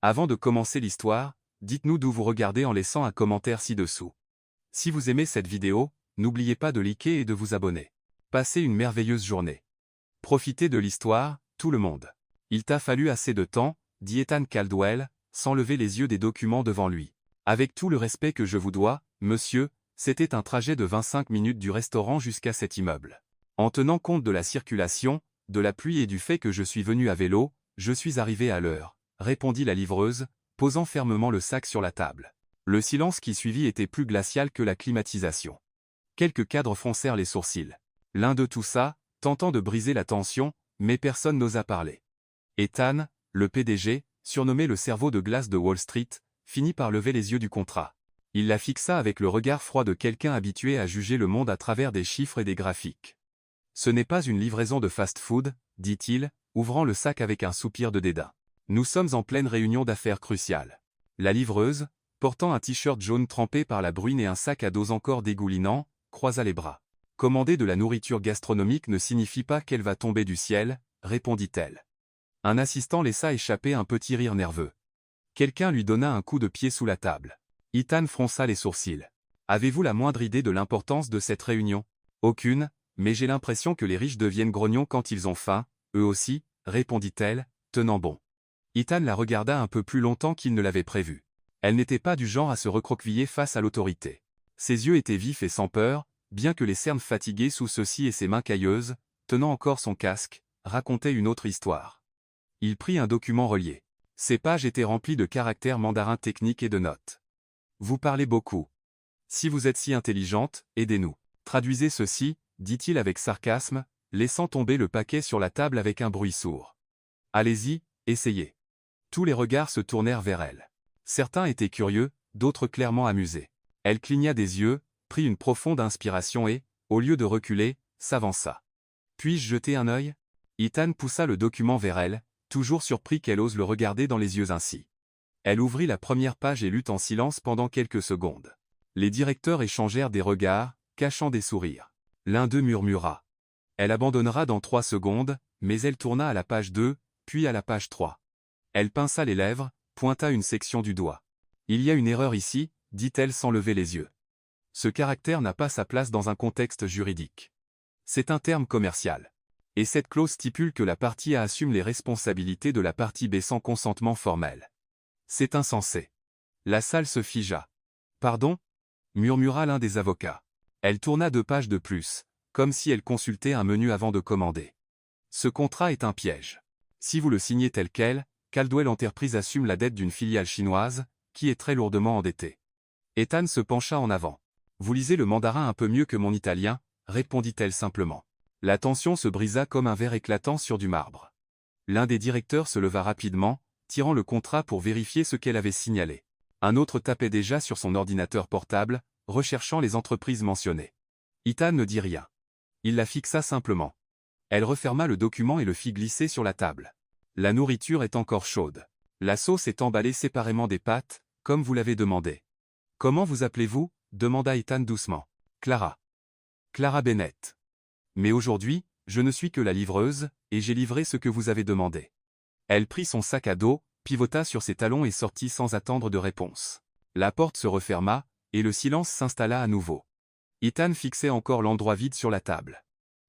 Avant de commencer l'histoire, dites-nous d'où vous regardez en laissant un commentaire ci-dessous. Si vous aimez cette vidéo, n'oubliez pas de liker et de vous abonner. Passez une merveilleuse journée. Profitez de l'histoire, tout le monde. Il t'a fallu assez de temps, dit Ethan Caldwell, sans lever les yeux des documents devant lui. Avec tout le respect que je vous dois, monsieur, c'était un trajet de 25 minutes du restaurant jusqu'à cet immeuble. En tenant compte de la circulation, de la pluie et du fait que je suis venu à vélo, je suis arrivé à l'heure, répondit la livreuse, posant fermement le sac sur la table. Le silence qui suivit était plus glacial que la climatisation. Quelques cadres froncèrent les sourcils. L'un d'eux toussa, tentant de briser la tension, mais personne n'osa parler. Ethan, le PDG, surnommé le cerveau de glace de Wall Street, finit par lever les yeux du contrat. Il la fixa avec le regard froid de quelqu'un habitué à juger le monde à travers des chiffres et des graphiques. Ce n'est pas une livraison de fast-food, dit-il, ouvrant le sac avec un soupir de dédain. Nous sommes en pleine réunion d'affaires cruciale. La livreuse, portant un t-shirt jaune trempé par la bruine et un sac à dos encore dégoulinant, croisa les bras. Commander de la nourriture gastronomique ne signifie pas qu'elle va tomber du ciel, répondit-elle. Un assistant laissa échapper un petit rire nerveux. Quelqu'un lui donna un coup de pied sous la table. Ethan fronça les sourcils. Avez-vous la moindre idée de l'importance de cette réunion? Aucune, mais j'ai l'impression que les riches deviennent grognons quand ils ont faim, eux aussi, répondit-elle, tenant bon. Ethan la regarda un peu plus longtemps qu'il ne l'avait prévu. Elle n'était pas du genre à se recroqueviller face à l'autorité. Ses yeux étaient vifs et sans peur, bien que les cernes fatiguées sous ceux-ci et ses mains cailleuses, tenant encore son casque, racontaient une autre histoire. Il prit un document relié. Ces pages étaient remplies de caractères mandarins techniques et de notes. Vous parlez beaucoup. Si vous êtes si intelligente, aidez-nous. Traduisez ceci, dit-il avec sarcasme, laissant tomber le paquet sur la table avec un bruit sourd. Allez-y, essayez. Tous les regards se tournèrent vers elle. Certains étaient curieux, d'autres clairement amusés. Elle cligna des yeux, prit une profonde inspiration et, au lieu de reculer, s'avança. Puis-je jeter un œil? Ethan poussa le document vers elle, toujours surpris qu'elle ose le regarder dans les yeux ainsi. Elle ouvrit la première page et lut en silence pendant quelques secondes. Les directeurs échangèrent des regards, cachant des sourires. L'un d'eux murmura. Elle abandonnera dans 3 secondes, mais elle tourna à la page 2, puis à la page 3. Elle pinça les lèvres, pointa une section du doigt. Il y a une erreur ici, dit-elle sans lever les yeux. Ce caractère n'a pas sa place dans un contexte juridique. C'est un terme commercial. Et cette clause stipule que la partie A assume les responsabilités de la partie B sans consentement formel. C'est insensé. La salle se figea. Pardon? Murmura l'un des avocats. Elle tourna 2 pages de plus, comme si elle consultait un menu avant de commander. Ce contrat est un piège. Si vous le signez tel quel, Caldwell Enterprise assume la dette d'une filiale chinoise, qui est très lourdement endettée. Ethan se pencha en avant. Vous lisez le mandarin un peu mieux que mon italien, répondit-elle simplement. La tension se brisa comme un verre éclatant sur du marbre. L'un des directeurs se leva rapidement, tirant le contrat pour vérifier ce qu'elle avait signalé. Un autre tapait déjà sur son ordinateur portable, recherchant les entreprises mentionnées. Ethan ne dit rien. Il la fixa simplement. Elle referma le document et le fit glisser sur la table. La nourriture est encore chaude. La sauce est emballée séparément des pâtes, comme vous l'avez demandé. Comment vous appelez-vous? Demanda Ethan doucement. Clara. Clara Bennett. Mais aujourd'hui, je ne suis que la livreuse, et j'ai livré ce que vous avez demandé. Elle prit son sac à dos, pivota sur ses talons et sortit sans attendre de réponse. La porte se referma, et le silence s'installa à nouveau. Ethan fixait encore l'endroit vide sur la table.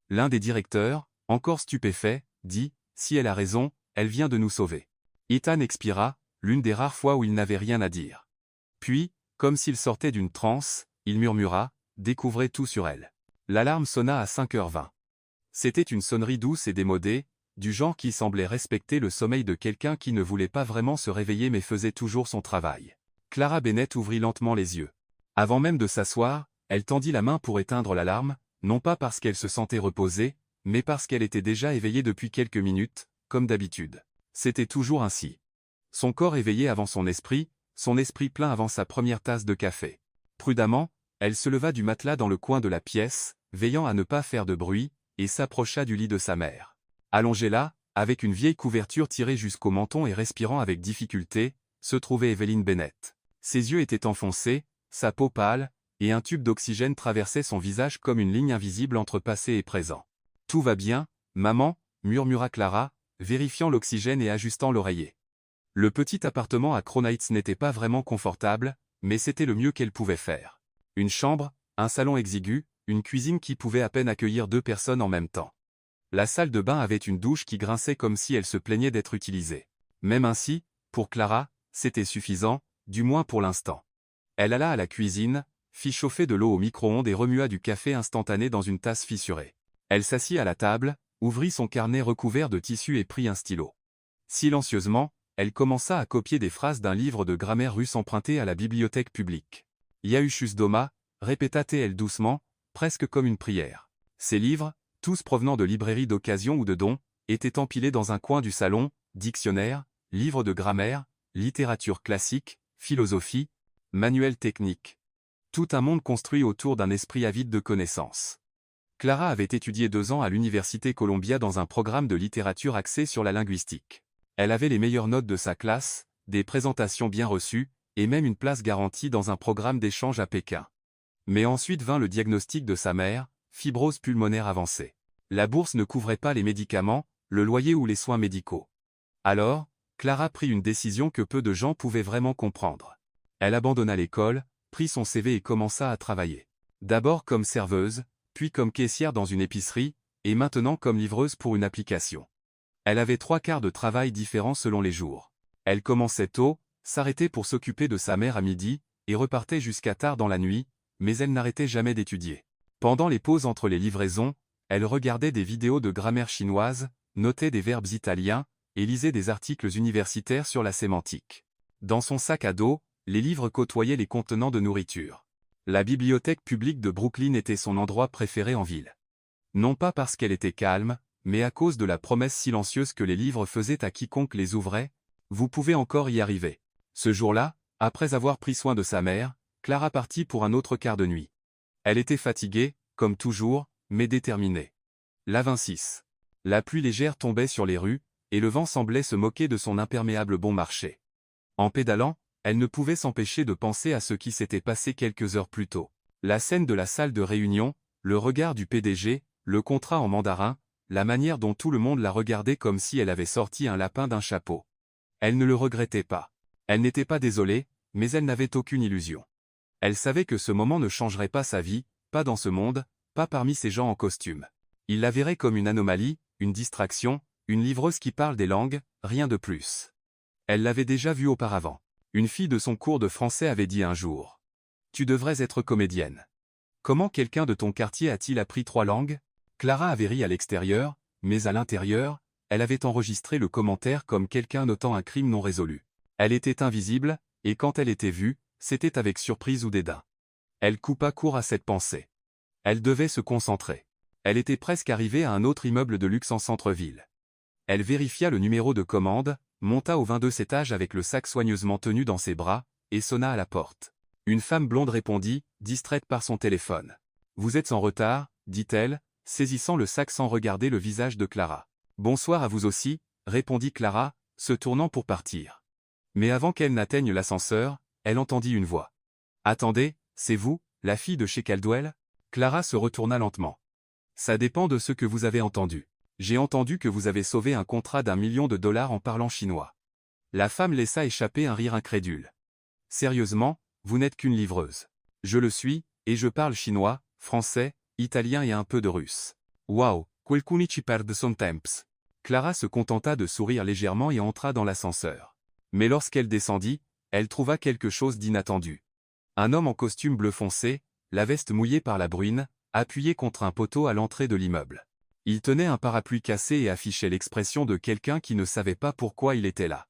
L'un des directeurs, encore stupéfait, dit, si elle a raison, elle vient de nous sauver. Ethan expira, l'une des rares fois où il n'avait rien à dire. Puis, comme s'il sortait d'une transe, il murmura, découvrez tout sur elle. L'alarme sonna à 5h20. C'était une sonnerie douce et démodée, du genre qui semblait respecter le sommeil de quelqu'un qui ne voulait pas vraiment se réveiller mais faisait toujours son travail. Clara Bennett ouvrit lentement les yeux. Avant même de s'asseoir, elle tendit la main pour éteindre l'alarme, non pas parce qu'elle se sentait reposée, mais parce qu'elle était déjà éveillée depuis quelques minutes, comme d'habitude. C'était toujours ainsi. Son corps éveillé avant son esprit plein avant sa première tasse de café. Prudemment, elle se leva du matelas dans le coin de la pièce, veillant à ne pas faire de bruit, et s'approcha du lit de sa mère. Allongée là, avec une vieille couverture tirée jusqu'au menton et respirant avec difficulté, se trouvait Evelyn Bennett. Ses yeux étaient enfoncés, sa peau pâle, et un tube d'oxygène traversait son visage comme une ligne invisible entre passé et présent. « Tout va bien, maman » murmura Clara, vérifiant l'oxygène et ajustant l'oreiller. Le petit appartement à Crown Heights n'était pas vraiment confortable, mais c'était le mieux qu'elle pouvait faire. Une chambre, un salon exigu, une cuisine qui pouvait à peine accueillir 2 personnes en même temps. La salle de bain avait une douche qui grinçait comme si elle se plaignait d'être utilisée. Même ainsi, pour Clara, c'était suffisant, du moins pour l'instant. Elle alla à la cuisine, fit chauffer de l'eau au micro-ondes et remua du café instantané dans une tasse fissurée. Elle s'assit à la table, ouvrit son carnet recouvert de tissu et prit un stylo. Silencieusement, elle commença à copier des phrases d'un livre de grammaire russe emprunté à la bibliothèque publique. Yahushus Doma, répéta-t-elle doucement, presque comme une prière. Ces livres, tous provenant de librairies d'occasion ou de dons, étaient empilés dans un coin du salon, dictionnaires, livres de grammaire, littérature classique, philosophie, manuels techniques. Tout un monde construit autour d'un esprit avide de connaissances. Clara avait étudié 2 ans à l'Université Columbia dans un programme de littérature axé sur la linguistique. Elle avait les meilleures notes de sa classe, des présentations bien reçues, et même une place garantie dans un programme d'échange à Pékin. Mais ensuite vint le diagnostic de sa mère, fibrose pulmonaire avancée. La bourse ne couvrait pas les médicaments, le loyer ou les soins médicaux. Alors, Clara prit une décision que peu de gens pouvaient vraiment comprendre. Elle abandonna l'école, prit son CV et commença à travailler. D'abord comme serveuse, puis comme caissière dans une épicerie, et maintenant comme livreuse pour une application. Elle avait 3 quarts de travail différents selon les jours. Elle commençait tôt, s'arrêtait pour s'occuper de sa mère à midi, et repartait jusqu'à tard dans la nuit, mais elle n'arrêtait jamais d'étudier. Pendant les pauses entre les livraisons, elle regardait des vidéos de grammaire chinoise, notait des verbes italiens, et lisait des articles universitaires sur la sémantique. Dans son sac à dos, les livres côtoyaient les contenants de nourriture. La bibliothèque publique de Brooklyn était son endroit préféré en ville. Non pas parce qu'elle était calme, mais à cause de la promesse silencieuse que les livres faisaient à quiconque les ouvrait, « Vous pouvez encore y arriver ». Ce jour-là, après avoir pris soin de sa mère, Clara partit pour un autre quart de nuit. Elle était fatiguée, comme toujours, mais déterminée. La 26. La pluie légère tombait sur les rues, et le vent semblait se moquer de son imperméable bon marché. En pédalant, elle ne pouvait s'empêcher de penser à ce qui s'était passé quelques heures plus tôt. La scène de la salle de réunion, le regard du PDG, le contrat en mandarin, la manière dont tout le monde la regardait comme si elle avait sorti un lapin d'un chapeau. Elle ne le regrettait pas. Elle n'était pas désolée, mais elle n'avait aucune illusion. Elle savait que ce moment ne changerait pas sa vie, pas dans ce monde, pas parmi ces gens en costume. Il la verrait comme une anomalie, une distraction, une livreuse qui parle des langues, rien de plus. Elle l'avait déjà vue auparavant. Une fille de son cours de français avait dit un jour. « Tu devrais être comédienne. » Comment quelqu'un de ton quartier a-t-il appris 3 langues? Clara avait ri à l'extérieur, mais à l'intérieur, elle avait enregistré le commentaire comme quelqu'un notant un crime non résolu. Elle était invisible, et quand elle était vue, c'était avec surprise ou dédain. Elle coupa court à cette pensée. Elle devait se concentrer. Elle était presque arrivée à un autre immeuble de luxe en centre-ville. Elle vérifia le numéro de commande, monta au 22e étage avec le sac soigneusement tenu dans ses bras, et sonna à la porte. Une femme blonde répondit, distraite par son téléphone. « Vous êtes en retard » dit-elle, saisissant le sac sans regarder le visage de Clara. « Bonsoir à vous aussi » répondit Clara, se tournant pour partir. Mais avant qu'elle n'atteigne l'ascenseur, elle entendit une voix. « Attendez, c'est vous, la fille de chez Caldwell ?» Clara se retourna lentement. « Ça dépend de ce que vous avez entendu. J'ai entendu que vous avez sauvé un contrat d'1 million de dollars en parlant chinois. » La femme laissa échapper un rire incrédule. « Sérieusement, vous n'êtes qu'une livreuse. Je le suis, et je parle chinois, français, italien et un peu de russe. Waouh, qualcuno ci perde son temps. » Clara se contenta de sourire légèrement et entra dans l'ascenseur. Mais lorsqu'elle descendit, elle trouva quelque chose d'inattendu. Un homme en costume bleu foncé, la veste mouillée par la bruine, appuyé contre un poteau à l'entrée de l'immeuble. Il tenait un parapluie cassé et affichait l'expression de quelqu'un qui ne savait pas pourquoi il était là.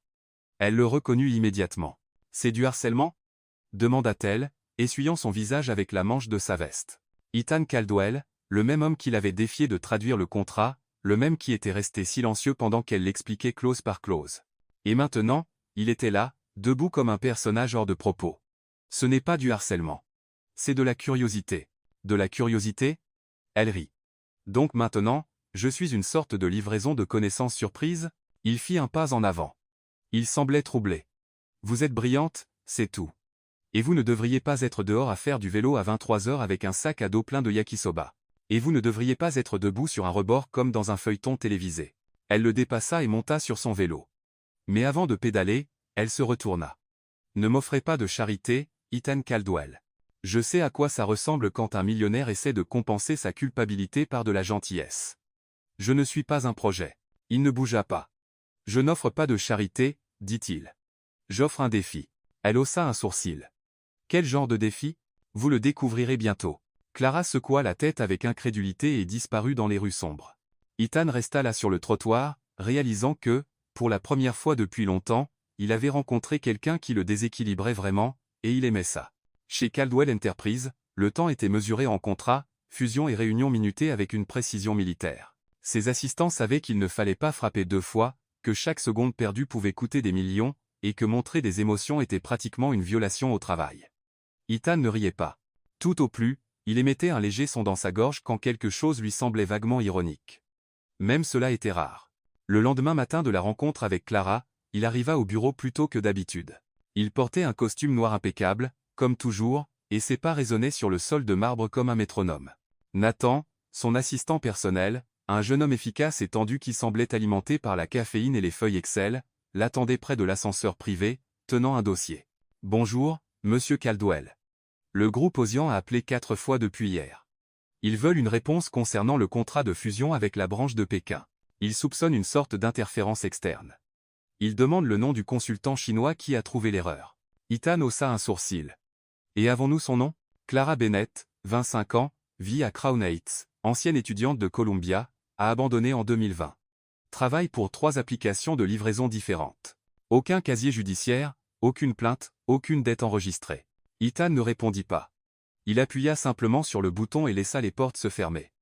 Elle le reconnut immédiatement. « C'est du harcèlement ?» demanda-t-elle, essuyant son visage avec la manche de sa veste. Ethan Caldwell, le même homme qui l'avait défié de traduire le contrat, le même qui était resté silencieux pendant qu'elle l'expliquait clause par clause. Et maintenant, il était là, debout comme un personnage hors de propos. Ce n'est pas du harcèlement. C'est de la curiosité. De la curiosité? Elle rit. Donc maintenant, je suis une sorte de livraison de connaissances surprise? Il fit un pas en avant. Il semblait troublé. Vous êtes brillante, c'est tout. Et vous ne devriez pas être dehors à faire du vélo à 23 heures avec un sac à dos plein de yakisoba. Et vous ne devriez pas être debout sur un rebord comme dans un feuilleton télévisé. Elle le dépassa et monta sur son vélo. Mais avant de pédaler, Elle se retourna. Ne m'offrez pas de charité, Ethan Caldwell. Je sais à quoi ça ressemble quand un millionnaire essaie de compenser sa culpabilité par de la gentillesse. Je ne suis pas un projet. Il ne bougea pas. Je n'offre pas de charité, dit-il. J'offre un défi. Elle haussa un sourcil. Quel genre de défi? Vous le découvrirez bientôt. Clara secoua la tête avec incrédulité et disparut dans les rues sombres. Ethan resta là sur le trottoir, réalisant que, pour la première fois depuis longtemps, il avait rencontré quelqu'un qui le déséquilibrait vraiment, et il aimait ça. Chez Caldwell Enterprise, le temps était mesuré en contrats, fusions et réunions minutées avec une précision militaire. Ses assistants savaient qu'il ne fallait pas frapper 2 fois, que chaque seconde perdue pouvait coûter des millions, et que montrer des émotions était pratiquement une violation au travail. Ethan ne riait pas. Tout au plus, il émettait un léger son dans sa gorge quand quelque chose lui semblait vaguement ironique. Même cela était rare. Le lendemain matin de la rencontre avec Clara, il arriva au bureau plus tôt que d'habitude. Il portait un costume noir impeccable, comme toujours, et ses pas résonnaient sur le sol de marbre comme un métronome. Nathan, son assistant personnel, un jeune homme efficace et tendu qui semblait alimenté par la caféine et les feuilles Excel, l'attendait près de l'ascenseur privé, tenant un dossier. « Bonjour, monsieur Caldwell. Le groupe Osian a appelé 4 fois depuis hier. Ils veulent une réponse concernant le contrat de fusion avec la branche de Pékin. Ils soupçonnent une sorte d'interférence externe. Ils demandent le nom du consultant chinois qui a trouvé l'erreur. » Ethan haussa un sourcil. « Et avons-nous son nom? » Clara Bennett, 25 ans, vit à Crown Heights, ancienne étudiante de Columbia, a abandonné en 2020. Travaille pour 3 applications de livraison différentes. Aucun casier judiciaire, aucune plainte, aucune dette enregistrée. Ethan ne répondit pas. Il appuya simplement sur le bouton et laissa les portes se fermer.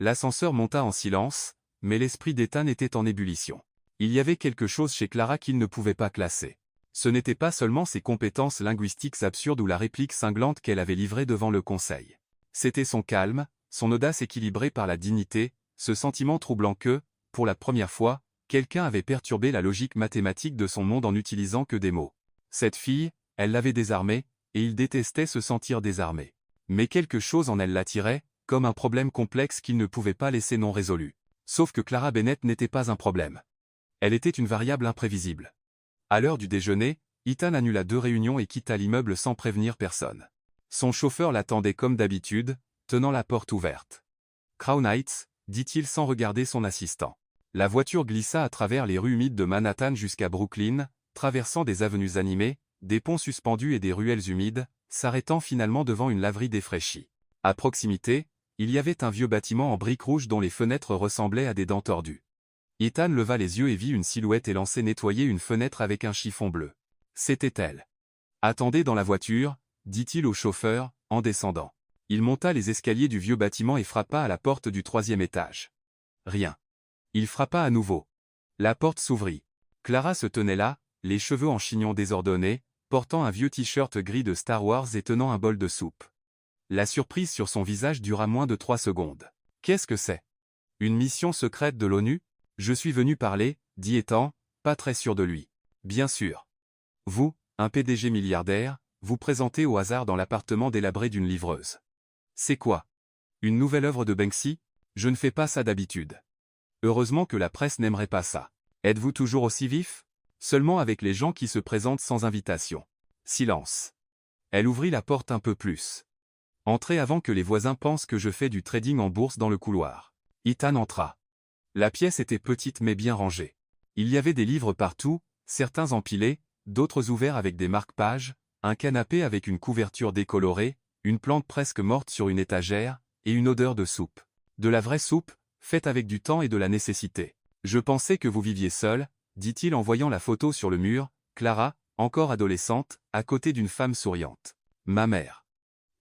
L'ascenseur monta en silence, mais l'esprit d'Ethan était en ébullition. Il y avait quelque chose chez Clara qu'il ne pouvait pas classer. Ce n'était pas seulement ses compétences linguistiques absurdes ou la réplique cinglante qu'elle avait livrée devant le conseil. C'était son calme, son audace équilibrée par la dignité, ce sentiment troublant que, pour la première fois, quelqu'un avait perturbé la logique mathématique de son monde en n'utilisant que des mots. Cette fille, elle l'avait désarmé, et il détestait se sentir désarmé. Mais quelque chose en elle l'attirait, comme un problème complexe qu'il ne pouvait pas laisser non résolu. Sauf que Clara Bennett n'était pas un problème. Elle était une variable imprévisible. À l'heure du déjeuner, Ethan annula 2 réunions et quitta l'immeuble sans prévenir personne. Son chauffeur l'attendait comme d'habitude, tenant la porte ouverte. « Crown Heights », dit-il sans regarder son assistant. La voiture glissa à travers les rues humides de Manhattan jusqu'à Brooklyn, traversant des avenues animées, des ponts suspendus et des ruelles humides, s'arrêtant finalement devant une laverie défraîchie. À proximité, il y avait un vieux bâtiment en briques rouges dont les fenêtres ressemblaient à des dents tordues. Ethan leva les yeux et vit une silhouette élancée nettoyer une fenêtre avec un chiffon bleu. C'était elle. « Attendez dans la voiture », dit-il au chauffeur, en descendant. Il monta les escaliers du vieux bâtiment et frappa à la porte du 3e étage. Rien. Il frappa à nouveau. La porte s'ouvrit. Clara se tenait là, les cheveux en chignon désordonnés, portant un vieux t-shirt gris de Star Wars et tenant un bol de soupe. La surprise sur son visage dura moins de 3 secondes. « Qu'est-ce que c'est? Une mission secrète de l'ONU? Je suis venu parler, dit Ethan, pas très sûr de lui. Bien sûr. Vous, un PDG milliardaire, vous présentez au hasard dans l'appartement délabré d'une livreuse. C'est quoi? Une nouvelle œuvre de Banksy? Je ne fais pas ça d'habitude. Heureusement que la presse n'aimerait pas ça. Êtes-vous toujours aussi vif? Seulement avec les gens qui se présentent sans invitation. Silence. Elle ouvrit la porte un peu plus. Entrez avant que les voisins pensent que je fais du trading en bourse dans le couloir. Ethan entra. La pièce était petite mais bien rangée. Il y avait des livres partout, certains empilés, d'autres ouverts avec des marque-pages, un canapé avec une couverture décolorée, une plante presque morte sur une étagère, et une odeur de soupe. De la vraie soupe, faite avec du temps et de la nécessité. Je pensais que vous viviez seul, dit-il en voyant la photo sur le mur, Clara, encore adolescente, à côté d'une femme souriante. Ma mère.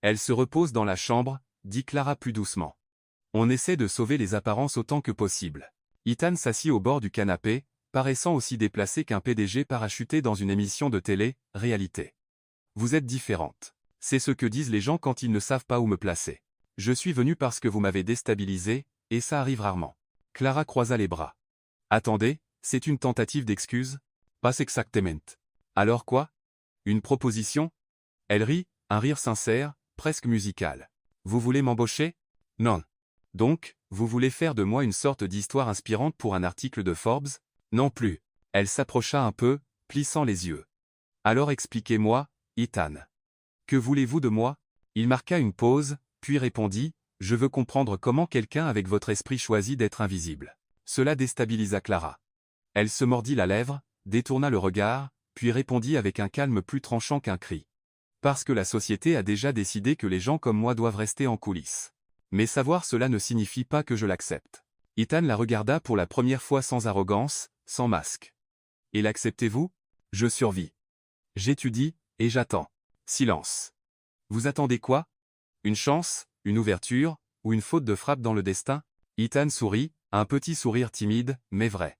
Elle se repose dans la chambre, dit Clara plus doucement. On essaie de sauver les apparences autant que possible. Ethan s'assit au bord du canapé, paraissant aussi déplacé qu'un PDG parachuté dans une émission de télé, réalité. Vous êtes différente. C'est ce que disent les gens quand ils ne savent pas où me placer. Je suis venu parce que vous m'avez déstabilisé, et ça arrive rarement. Clara croisa les bras. Attendez, c'est une tentative d'excuse? Pas exactement. Alors quoi? Une proposition? Elle rit, un rire sincère, presque musical. Vous voulez m'embaucher? Non. Donc, vous voulez faire de moi une sorte d'histoire inspirante pour un article de Forbes? Non plus. Elle s'approcha un peu, plissant les yeux. Alors expliquez-moi, Ethan. Que voulez-vous de moi? Il marqua une pause, puis répondit, je veux comprendre comment quelqu'un avec votre esprit choisit d'être invisible. Cela déstabilisa Clara. Elle se mordit la lèvre, détourna le regard, puis répondit avec un calme plus tranchant qu'un cri. Parce que la société a déjà décidé que les gens comme moi doivent rester en coulisses. Mais savoir cela ne signifie pas que je l'accepte. Ethan la regarda pour la première fois sans arrogance, sans masque. Et l'acceptez-vous? Je survis. J'étudie, et j'attends. Silence. Vous attendez quoi? Une chance, une ouverture, ou une faute de frappe dans le destin? Ethan sourit, un petit sourire timide, mais vrai.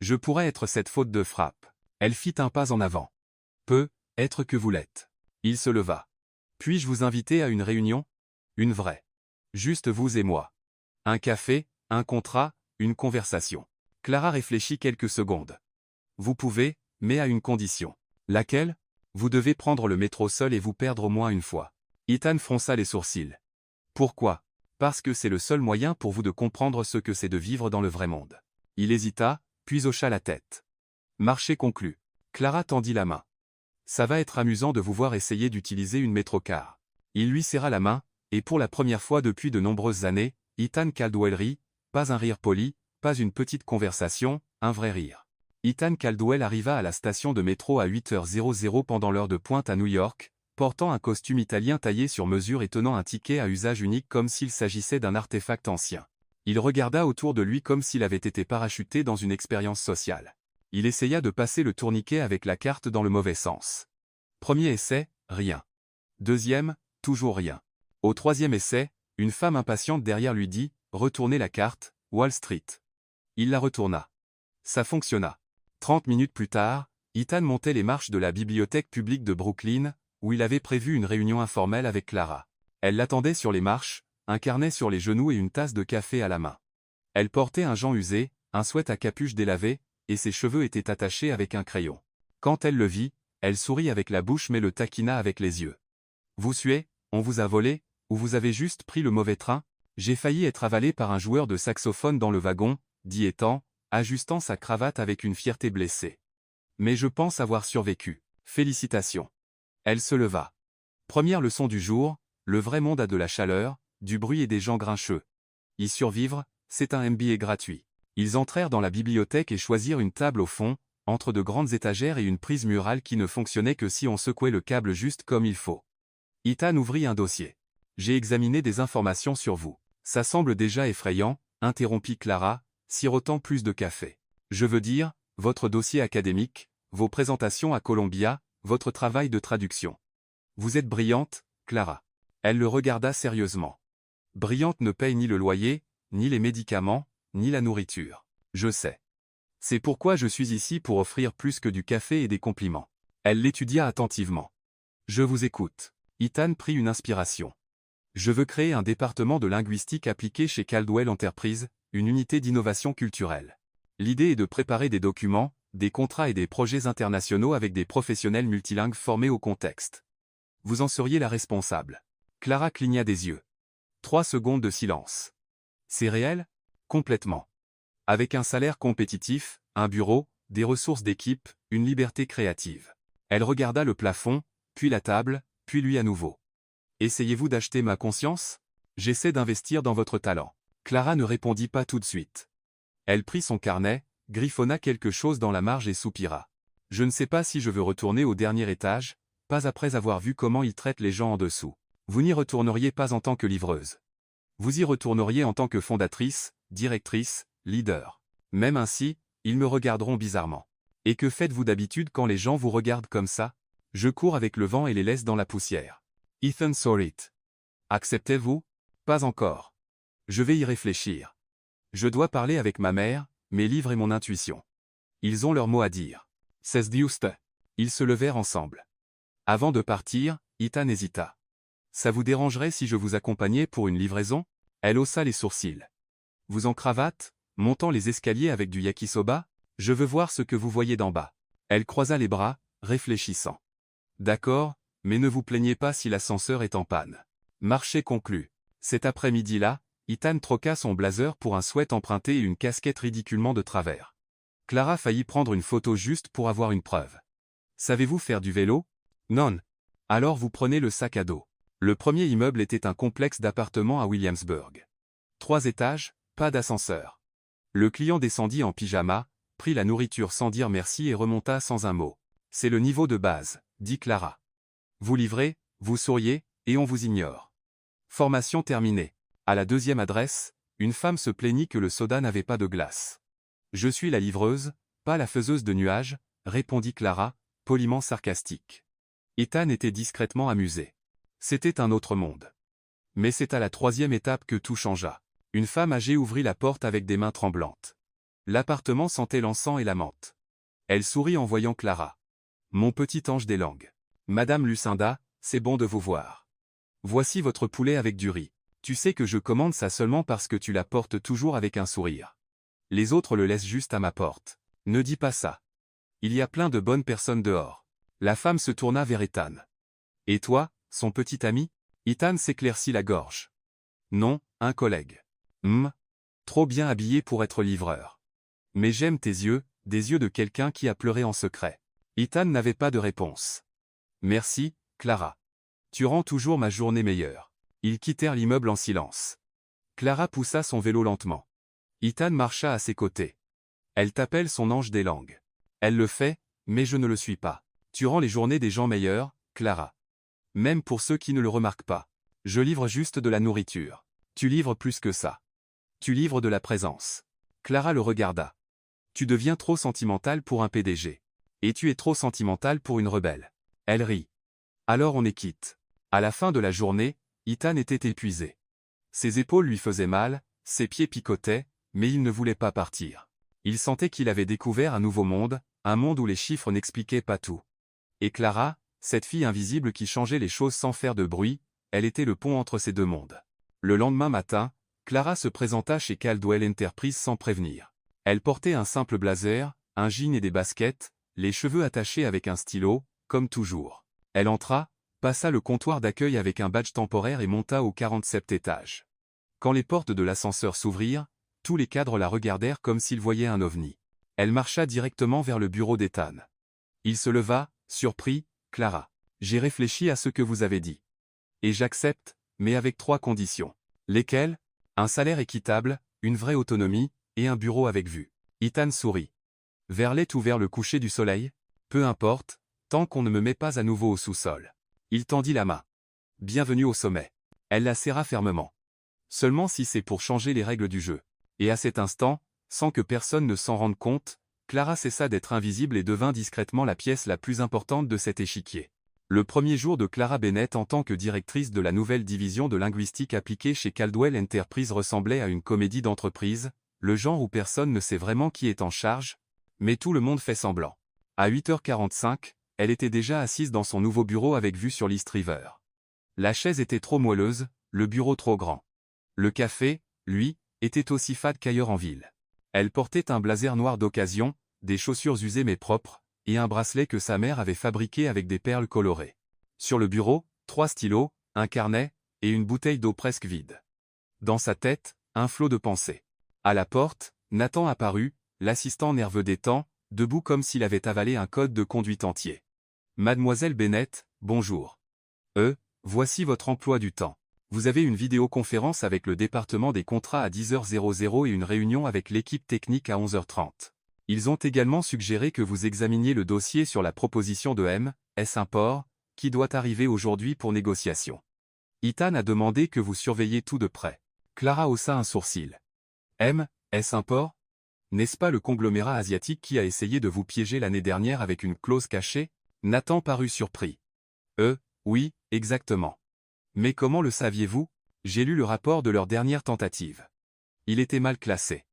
Je pourrais être cette faute de frappe. Elle fit un pas en avant. Être que vous l'êtes. Il se leva. Puis-je vous inviter à une réunion? Une vraie. Juste vous et moi. Un café, un contrat, une conversation. Clara réfléchit quelques secondes. Vous pouvez, mais à une condition. Laquelle? Vous devez prendre le métro seul et vous perdre au moins une fois. Ethan fronça les sourcils. Pourquoi? Parce que c'est le seul moyen pour vous de comprendre ce que c'est de vivre dans le vrai monde. Il hésita, puis hocha la tête. Marché conclu. Clara tendit la main. Ça va être amusant de vous voir essayer d'utiliser une métrocar. Il lui serra la main, et pour la première fois depuis de nombreuses années, Ethan Caldwell rit, pas un rire poli, pas une petite conversation, un vrai rire. Ethan Caldwell arriva à la station de métro à 8h00 pendant l'heure de pointe à New York, portant un costume italien taillé sur mesure et tenant un ticket à usage unique comme s'il s'agissait d'un artefact ancien. Il regarda autour de lui comme s'il avait été parachuté dans une expérience sociale. Il essaya de passer le tourniquet avec la carte dans le mauvais sens. Premier essai, rien. Deuxième, toujours rien. Au troisième essai, une femme impatiente derrière lui dit « Retournez la carte, Wall Street ». Il la retourna. Ça fonctionna. 30 minutes plus tard, Ethan montait les marches de la bibliothèque publique de Brooklyn, où il avait prévu une réunion informelle avec Clara. Elle l'attendait sur les marches, un carnet sur les genoux et une tasse de café à la main. Elle portait un jean usé, un sweat à capuche délavé, et ses cheveux étaient attachés avec un crayon. Quand elle le vit, elle sourit avec la bouche mais le taquina avec les yeux. « Vous suez, on vous a volé, ou vous avez juste pris le mauvais train? J'ai failli être avalé par un joueur de saxophone dans le wagon, » dit Ethan, ajustant sa cravate avec une fierté blessée. « Mais je pense avoir survécu. Félicitations. » Elle se leva. Première leçon du jour, le vrai monde a de la chaleur, du bruit et des gens grincheux. Y survivre, c'est un MBA gratuit. Ils entrèrent dans la bibliothèque et choisirent une table au fond, entre de grandes étagères et une prise murale qui ne fonctionnait que si on secouait le câble juste comme il faut. Ethan ouvrit un dossier. « J'ai examiné des informations sur vous. Ça semble déjà effrayant, » interrompit Clara, sirotant plus de café. « Je veux dire, votre dossier académique, vos présentations à Columbia, votre travail de traduction. Vous êtes brillante, Clara. » Elle le regarda sérieusement. « Brillante ne paye ni le loyer, ni les médicaments, ni la nourriture. Je sais. C'est pourquoi je suis ici pour offrir plus que du café et des compliments. » Elle l'étudia attentivement. « Je vous écoute. » Ethan prit une inspiration. « Je veux créer un département de linguistique appliquée chez Caldwell Enterprises, une unité d'innovation culturelle. L'idée est de préparer des documents, des contrats et des projets internationaux avec des professionnels multilingues formés au contexte. Vous en seriez la responsable. » Clara cligna des yeux. 3 secondes de silence. « C'est réel? » « Complètement. Avec un salaire compétitif, un bureau, des ressources d'équipe, une liberté créative. » Elle regarda le plafond, puis la table, puis lui à nouveau. « Essayez-vous d'acheter ma conscience? J'essaie d'investir dans votre talent. » Clara ne répondit pas tout de suite. Elle prit son carnet, griffonna quelque chose dans la marge et soupira. « Je ne sais pas si je veux retourner au dernier étage, pas après avoir vu comment ils traitent les gens en dessous. Vous n'y retourneriez pas en tant que livreuse. Vous y retourneriez en tant que fondatrice, directrice, leader. Même ainsi, ils me regarderont bizarrement. Et que faites-vous d'habitude quand les gens vous regardent comme ça? Je cours avec le vent et les laisse dans la poussière. » Ethan sourit. « Acceptez-vous? Pas encore. Je vais y réfléchir. Je dois parler avec ma mère, mes livres et mon intuition. Ils ont leur mot à dire. » C'est juste. Ils se levèrent ensemble. Avant de partir, Ethan hésita. « Ça vous dérangerait si je vous accompagnais pour une livraison? » Elle haussa les sourcils. « Vous en cravate, montant les escaliers avec du yakisoba? Je veux voir ce que vous voyez d'en bas. » Elle croisa les bras, réfléchissant. « D'accord, mais ne vous plaignez pas si l'ascenseur est en panne. » Marché conclu. Cet après-midi-là, Ethan troqua son blazer pour un sweat emprunté et une casquette ridiculement de travers. Clara faillit prendre une photo juste pour avoir une preuve. Savez-vous faire du vélo? Non. Alors vous prenez le sac à dos. Le premier immeuble était un complexe d'appartements à Williamsburg. 3 étages, pas d'ascenseur. Le client descendit en pyjama, prit la nourriture sans dire merci et remonta sans un mot. C'est le niveau de base, dit Clara. Vous livrez, vous souriez, et on vous ignore. Formation terminée. À la deuxième adresse, une femme se plaignit que le soda n'avait pas de glace. Je suis la livreuse, pas la faiseuse de nuages, répondit Clara, poliment sarcastique. Ethan était discrètement amusé. C'était un autre monde. Mais c'est à la 3e étape que tout changea. Une femme âgée ouvrit la porte avec des mains tremblantes. L'appartement sentait l'encens et la menthe. Elle sourit en voyant Clara. Mon petit ange des langues. Madame Lucinda, c'est bon de vous voir. Voici votre poulet avec du riz. Tu sais que je commande ça seulement parce que tu la portes toujours avec un sourire. Les autres le laissent juste à ma porte. Ne dis pas ça. Il y a plein de bonnes personnes dehors. La femme se tourna vers Ethan. Et toi, son petit ami? Ethan s'éclaircit la gorge. Non, un collègue. Trop bien habillé pour être livreur. Mais j'aime tes yeux, des yeux de quelqu'un qui a pleuré en secret. Ethan n'avait pas de réponse. Merci, Clara. Tu rends toujours ma journée meilleure. Ils quittèrent l'immeuble en silence. Clara poussa son vélo lentement. Ethan marcha à ses côtés. Elle t'appelle son ange des langues. Elle le fait, mais je ne le suis pas. Tu rends les journées des gens meilleures, Clara. Même pour ceux qui ne le remarquent pas. Je livre juste de la nourriture. Tu livres plus que ça. Tu livres de la présence. Clara le regarda. Tu deviens trop sentimental pour un PDG. Et tu es trop sentimental pour une rebelle. Elle rit. Alors on est quitte. À la fin de la journée, Ethan était épuisé. Ses épaules lui faisaient mal, ses pieds picotaient, mais il ne voulait pas partir. Il sentait qu'il avait découvert un nouveau monde, un monde où les chiffres n'expliquaient pas tout. Et Clara, cette fille invisible qui changeait les choses sans faire de bruit, elle était le pont entre ces deux mondes. Le lendemain matin, Clara se présenta chez Caldwell Enterprises sans prévenir. Elle portait un simple blazer, un jean et des baskets, les cheveux attachés avec un stylo, comme toujours. Elle entra, passa le comptoir d'accueil avec un badge temporaire et monta au 47e étage. Quand les portes de l'ascenseur s'ouvrirent, tous les cadres la regardèrent comme s'ils voyaient un ovni. Elle marcha directement vers le bureau d'Ethan. Il se leva, surpris. Clara, j'ai réfléchi à ce que vous avez dit. Et j'accepte, mais avec 3 conditions. Lesquelles? Un salaire équitable, une vraie autonomie, et un bureau avec vue. Ethan sourit. Verlet ou vers le coucher du soleil? Peu importe, tant qu'on ne me met pas à nouveau au sous-sol. Il tendit la main. Bienvenue au sommet. Elle la serra fermement. Seulement si c'est pour changer les règles du jeu. Et à cet instant, sans que personne ne s'en rende compte, Clara cessa d'être invisible et devint discrètement la pièce la plus importante de cet échiquier. Le premier jour de Clara Bennett en tant que directrice de la nouvelle division de linguistique appliquée chez Caldwell Enterprises ressemblait à une comédie d'entreprise, le genre où personne ne sait vraiment qui est en charge, mais tout le monde fait semblant. À 8h45, elle était déjà assise dans son nouveau bureau avec vue sur l'East River. La chaise était trop moelleuse, le bureau trop grand. Le café, lui, était aussi fade qu'ailleurs en ville. Elle portait un blazer noir d'occasion, des chaussures usées mais propres, et un bracelet que sa mère avait fabriqué avec des perles colorées. Sur le bureau, 3 stylos, un carnet, et une bouteille d'eau presque vide. Dans sa tête, un flot de pensées. À la porte, Nathan apparut, l'assistant nerveux d'Ethan, debout comme s'il avait avalé un code de conduite entier. Mademoiselle Bennett, bonjour. Voici votre emploi du temps. Vous avez une vidéoconférence avec le département des contrats à 10h00 et une réunion avec l'équipe technique à 11h30. Ils ont également suggéré que vous examiniez le dossier sur la proposition de M.S. Import, qui doit arriver aujourd'hui pour négociation. Ethan a demandé que vous surveilliez tout de près. Clara haussa un sourcil. M.S. Import? N'est-ce pas le conglomérat asiatique qui a essayé de vous piéger l'année dernière avec une clause cachée? Nathan parut surpris. Oui, exactement. Mais comment le saviez-vous? J'ai lu le rapport de leur dernière tentative. Il était mal classé.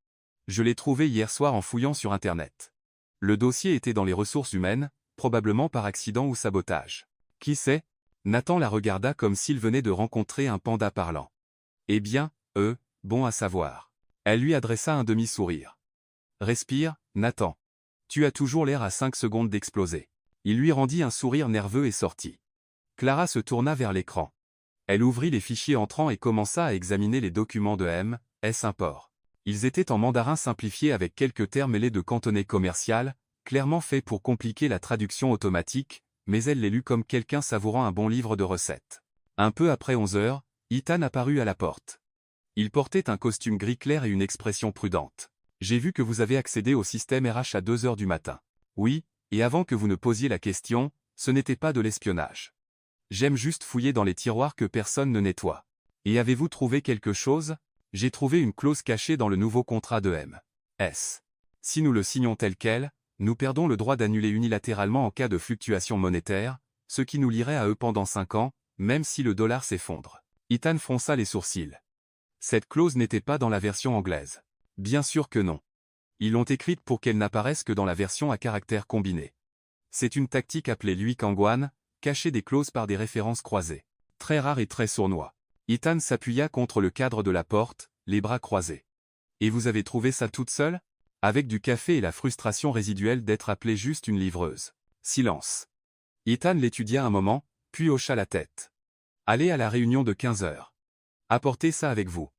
Je l'ai trouvé hier soir en fouillant sur Internet. Le dossier était dans les ressources humaines, probablement par accident ou sabotage. Qui sait? Nathan la regarda comme s'il venait de rencontrer un panda parlant. Eh bien, bon à savoir. Elle lui adressa un demi-sourire. Respire, Nathan. Tu as toujours l'air à 5 secondes d'exploser. Il lui rendit un sourire nerveux et sortit. Clara se tourna vers l'écran. Elle ouvrit les fichiers entrants et commença à examiner les documents de M.S. Import. Ils étaient en mandarin simplifié avec quelques termes mêlés de cantonais commercial, clairement fait pour compliquer la traduction automatique, mais elle l'ait lu comme quelqu'un savourant un bon livre de recettes. Un peu après 11 heures, Ethan apparut à la porte. Il portait un costume gris clair et une expression prudente. « J'ai vu que vous avez accédé au système RH à 2 heures du matin. » « Oui, et avant que vous ne posiez la question, ce n'était pas de l'espionnage. J'aime juste fouiller dans les tiroirs que personne ne nettoie. Et avez-vous trouvé quelque chose ? J'ai trouvé une clause cachée dans le nouveau contrat de M.S. Si nous le signons tel quel, nous perdons le droit d'annuler unilatéralement en cas de fluctuation monétaire, ce qui nous lierait à eux pendant 5 ans, même si le dollar s'effondre. » Ethan fronça les sourcils. Cette clause n'était pas dans la version anglaise. Bien sûr que non. Ils l'ont écrite pour qu'elle n'apparaisse que dans la version à caractères combinés. C'est une tactique appelée Lui Kangwan, cacher des clauses par des références croisées. Très rare et très sournois. Ethan s'appuya contre le cadre de la porte, les bras croisés. « Et vous avez trouvé ça toute seule ? » Avec du café et la frustration résiduelle d'être appelée juste une livreuse. Silence. Ethan l'étudia un moment, puis hocha la tête. « Allez à la réunion de 15 heures. Apportez ça avec vous.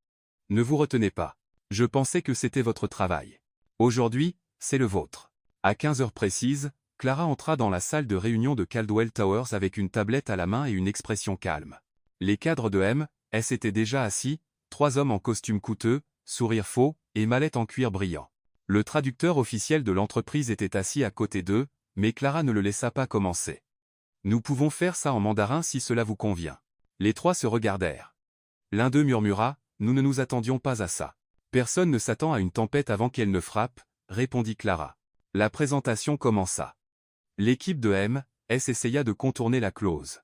Ne vous retenez pas. Je pensais que c'était votre travail. Aujourd'hui, c'est le vôtre. » À 15 heures précises, Clara entra dans la salle de réunion de Caldwell Towers avec une tablette à la main et une expression calme. Les cadres de M.S. étaient déjà assis, 3 hommes en costume coûteux, sourire faux, et mallette en cuir brillant. Le traducteur officiel de l'entreprise était assis à côté d'eux, mais Clara ne le laissa pas commencer. « Nous pouvons faire ça en mandarin si cela vous convient. » Les 3 se regardèrent. L'un d'eux murmura, « Nous ne nous attendions pas à ça. » « Personne ne s'attend à une tempête avant qu'elle ne frappe, » répondit Clara. La présentation commença. L'équipe de M.S. essaya de contourner la clause.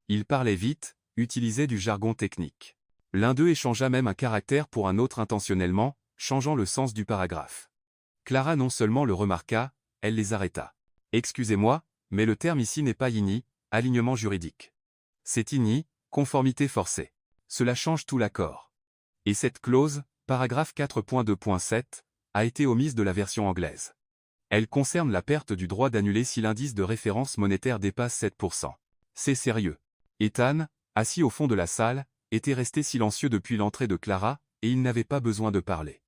Ils parlaient vite, utilisaient du jargon technique. L'un d'eux échangea même un caractère pour un autre intentionnellement, changeant le sens du paragraphe. Clara non seulement le remarqua, elle les arrêta. « Excusez-moi, mais le terme ici n'est pas INI, alignement juridique. C'est INI, conformité forcée. Cela change tout l'accord. Et cette clause, paragraphe 4.2.7, a été omise de la version anglaise. Elle concerne la perte du droit d'annuler si l'indice de référence monétaire dépasse 7%. C'est sérieux. » Ethan, assis au fond de la salle, était resté silencieux depuis l'entrée de Clara, et il n'avait pas besoin de parler.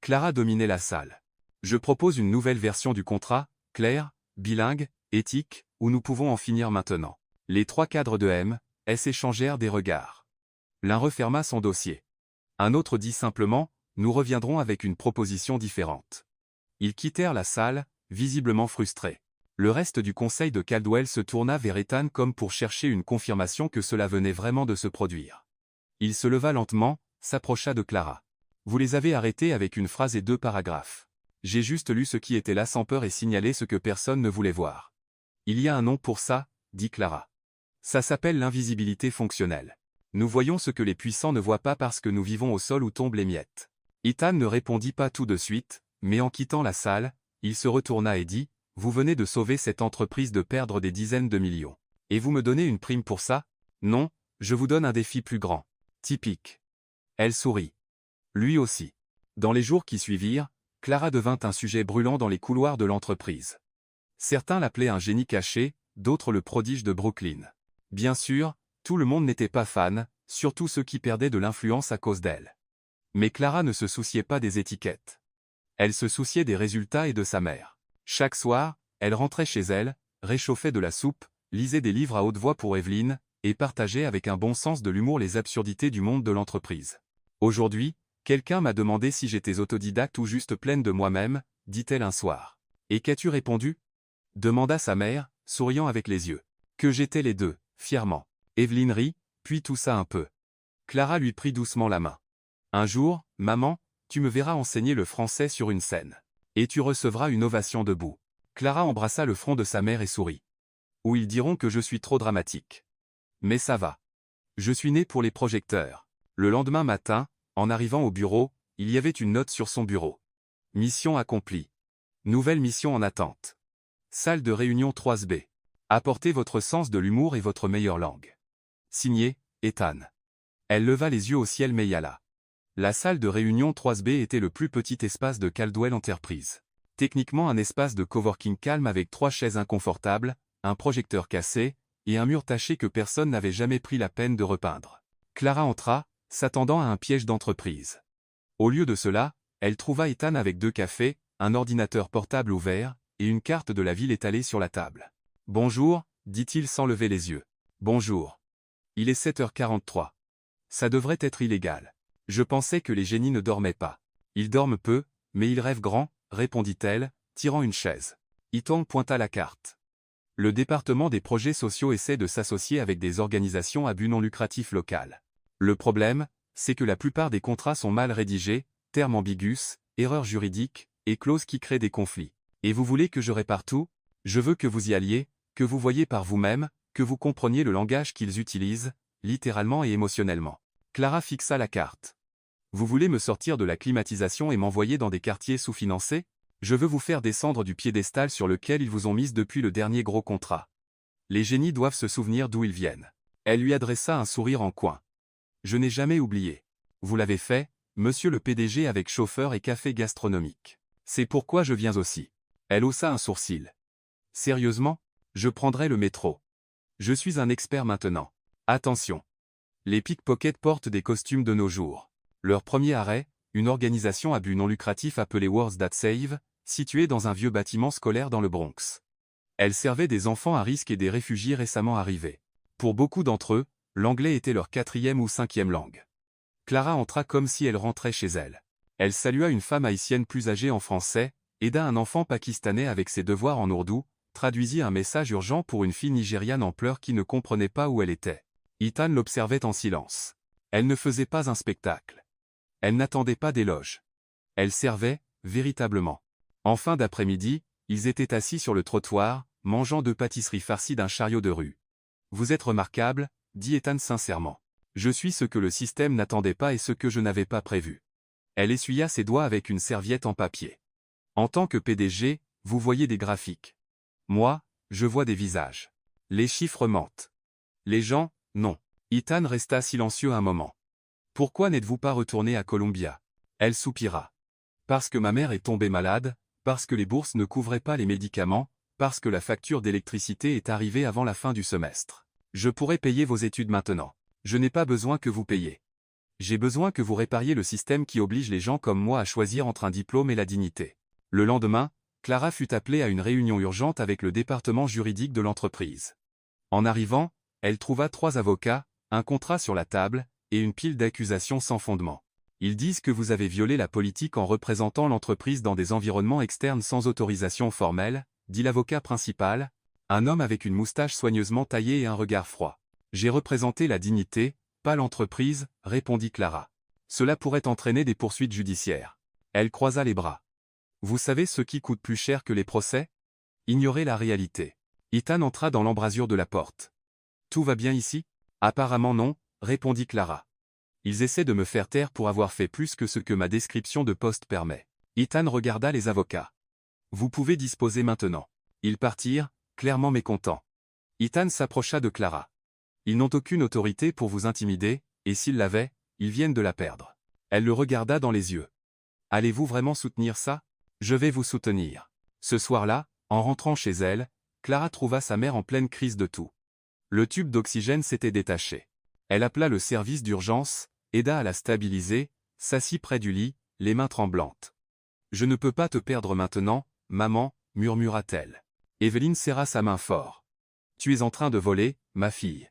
Clara dominait la salle. « Je propose une nouvelle version du contrat, claire, bilingue, éthique, où nous pouvons en finir maintenant. » Les 3 cadres de M.S. échangèrent des regards. L'un referma son dossier. Un autre dit simplement, « Nous reviendrons avec une proposition différente. » Ils quittèrent la salle, visiblement frustrés. Le reste du conseil de Caldwell se tourna vers Ethan comme pour chercher une confirmation que cela venait vraiment de se produire. Il se leva lentement, s'approcha de Clara. « Vous les avez arrêtés avec une phrase et 2 paragraphes. J'ai juste lu ce qui était là sans peur et signalé ce que personne ne voulait voir. » « Il y a un nom pour ça, » dit Clara. « Ça s'appelle l'invisibilité fonctionnelle. Nous voyons ce que les puissants ne voient pas parce que nous vivons au sol où tombent les miettes. » Ethan ne répondit pas tout de suite, mais en quittant la salle, il se retourna et dit, « Vous venez de sauver cette entreprise de perdre des dizaines de millions. Et vous me donnez une prime pour ça ? Non, je vous donne un défi plus grand. Typique. » Elle sourit. Lui aussi. Dans les jours qui suivirent, Clara devint un sujet brûlant dans les couloirs de l'entreprise. Certains l'appelaient un génie caché, d'autres le prodige de Brooklyn. Bien sûr, tout le monde n'était pas fan, surtout ceux qui perdaient de l'influence à cause d'elle. Mais Clara ne se souciait pas des étiquettes. Elle se souciait des résultats et de sa mère. Chaque soir, elle rentrait chez elle, réchauffait de la soupe, lisait des livres à haute voix pour Evelyn, et partageait avec un bon sens de l'humour les absurdités du monde de l'entreprise. « Aujourd'hui, quelqu'un m'a demandé si j'étais autodidacte ou juste pleine de moi-même, » dit-elle un soir. « Et qu'as-tu répondu » demanda sa mère, souriant avec les yeux. « Que j'étais les deux, fièrement. » Evelyn rit, puis toussa un peu. Clara lui prit doucement la main. « Un jour, maman, tu me verras enseigner le français sur une scène. Et tu recevras une ovation debout. » Clara embrassa le front de sa mère et sourit. « Ou ils diront que je suis trop dramatique. Mais ça va. Je suis née pour les projecteurs. » Le lendemain matin, en arrivant au bureau, il y avait une note sur son bureau. Mission accomplie. Nouvelle mission en attente. Salle de réunion 3B. Apportez votre sens de l'humour et votre meilleure langue. Signé, Ethan. Elle leva les yeux au ciel mais y alla. La salle de réunion 3B était le plus petit espace de Caldwell Enterprise. Techniquement un espace de coworking calme avec 3 chaises inconfortables, un projecteur cassé, et un mur taché que personne n'avait jamais pris la peine de repeindre. Clara entra, s'attendant à un piège d'entreprise. Au lieu de cela, elle trouva Ethan avec 2 cafés, un ordinateur portable ouvert, et une carte de la ville étalée sur la table. « Bonjour », dit-il sans lever les yeux. « Bonjour. Il est 7h43. Ça devrait être illégal. Je pensais que les génies ne dormaient pas. Ils dorment peu, mais ils rêvent grand, répondit-elle, tirant une chaise. Ethan pointa la carte. Le département des projets sociaux essaie de s'associer avec des organisations à but non lucratif locales. Le problème, c'est que la plupart des contrats sont mal rédigés, termes ambigus, erreurs juridiques, et clauses qui créent des conflits. Et vous voulez que je répare tout? Je veux que vous y alliez, que vous voyiez par vous-même, que vous compreniez le langage qu'ils utilisent, littéralement et émotionnellement. Clara fixa la carte. Vous voulez me sortir de la climatisation et m'envoyer dans des quartiers sous-financés? Je veux vous faire descendre du piédestal sur lequel ils vous ont mis depuis le dernier gros contrat. Les génies doivent se souvenir d'où ils viennent. Elle lui adressa un sourire en coin. Je n'ai jamais oublié. Vous l'avez fait, monsieur le PDG avec chauffeur et café gastronomique. C'est pourquoi je viens aussi. Elle haussa un sourcil. Sérieusement? Je prendrai le métro. Je suis un expert maintenant. Attention. Les pickpockets portent des costumes de nos jours. Leur premier arrêt, une organisation à but non lucratif appelée Words That Save, située dans un vieux bâtiment scolaire dans le Bronx. Elle servait des enfants à risque et des réfugiés récemment arrivés. Pour beaucoup d'entre eux, l'anglais était leur 4e ou 5e langue. Clara entra comme si elle rentrait chez elle. Elle salua une femme haïtienne plus âgée en français, aida un enfant pakistanais avec ses devoirs en ourdou, traduisit un message urgent pour une fille nigériane en pleurs qui ne comprenait pas où elle était. Ethan l'observait en silence. Elle ne faisait pas un spectacle. Elle n'attendait pas d'éloges. Elle servait, véritablement. En fin d'après-midi, ils étaient assis sur le trottoir, mangeant 2 pâtisseries farcies d'un chariot de rue. « Vous êtes remarquable », dit Ethan sincèrement. « Je suis ce que le système n'attendait pas et ce que je n'avais pas prévu. » Elle essuya ses doigts avec une serviette en papier. « En tant que PDG, vous voyez des graphiques. Moi, je vois des visages. Les chiffres mentent. Les gens, non. » Ethan resta silencieux un moment. « Pourquoi n'êtes-vous pas retourné à Columbia ?» Elle soupira. « Parce que ma mère est tombée malade, parce que les bourses ne couvraient pas les médicaments, parce que la facture d'électricité est arrivée avant la fin du semestre. Je pourrais payer vos études maintenant. Je n'ai pas besoin que vous payiez. J'ai besoin que vous répariez le système qui oblige les gens comme moi à choisir entre un diplôme et la dignité. » Le lendemain, Clara fut appelée à une réunion urgente avec le département juridique de l'entreprise. En arrivant, elle trouva 3 avocats, un contrat sur la table, et une pile d'accusations sans fondement. Ils disent que vous avez violé la politique en représentant l'entreprise dans des environnements externes sans autorisation formelle, dit l'avocat principal, un homme avec une moustache soigneusement taillée et un regard froid. J'ai représenté la dignité, pas l'entreprise, répondit Clara. Cela pourrait entraîner des poursuites judiciaires. Elle croisa les bras. Vous savez ce qui coûte plus cher que les procès? Ignorer la réalité. Ethan entra dans l'embrasure de la porte. Tout va bien ici? Apparemment non, répondit Clara. Ils essaient de me faire taire pour avoir fait plus que ce que ma description de poste permet. Ethan regarda les avocats. Vous pouvez disposer maintenant. Ils partirent, clairement mécontents. Ethan s'approcha de Clara. Ils n'ont aucune autorité pour vous intimider, et s'ils l'avaient, ils viennent de la perdre. Elle le regarda dans les yeux. Allez-vous vraiment soutenir ça? Je vais vous soutenir. Ce soir-là, en rentrant chez elle, Clara trouva sa mère en pleine crise de toux. Le tube d'oxygène s'était détaché. Elle appela le service d'urgence, aida à la stabiliser, s'assit près du lit, les mains tremblantes. « Je ne peux pas te perdre maintenant, maman, murmura-t-elle. Evelyne serra sa main fort. « Tu es en train de voler, ma fille.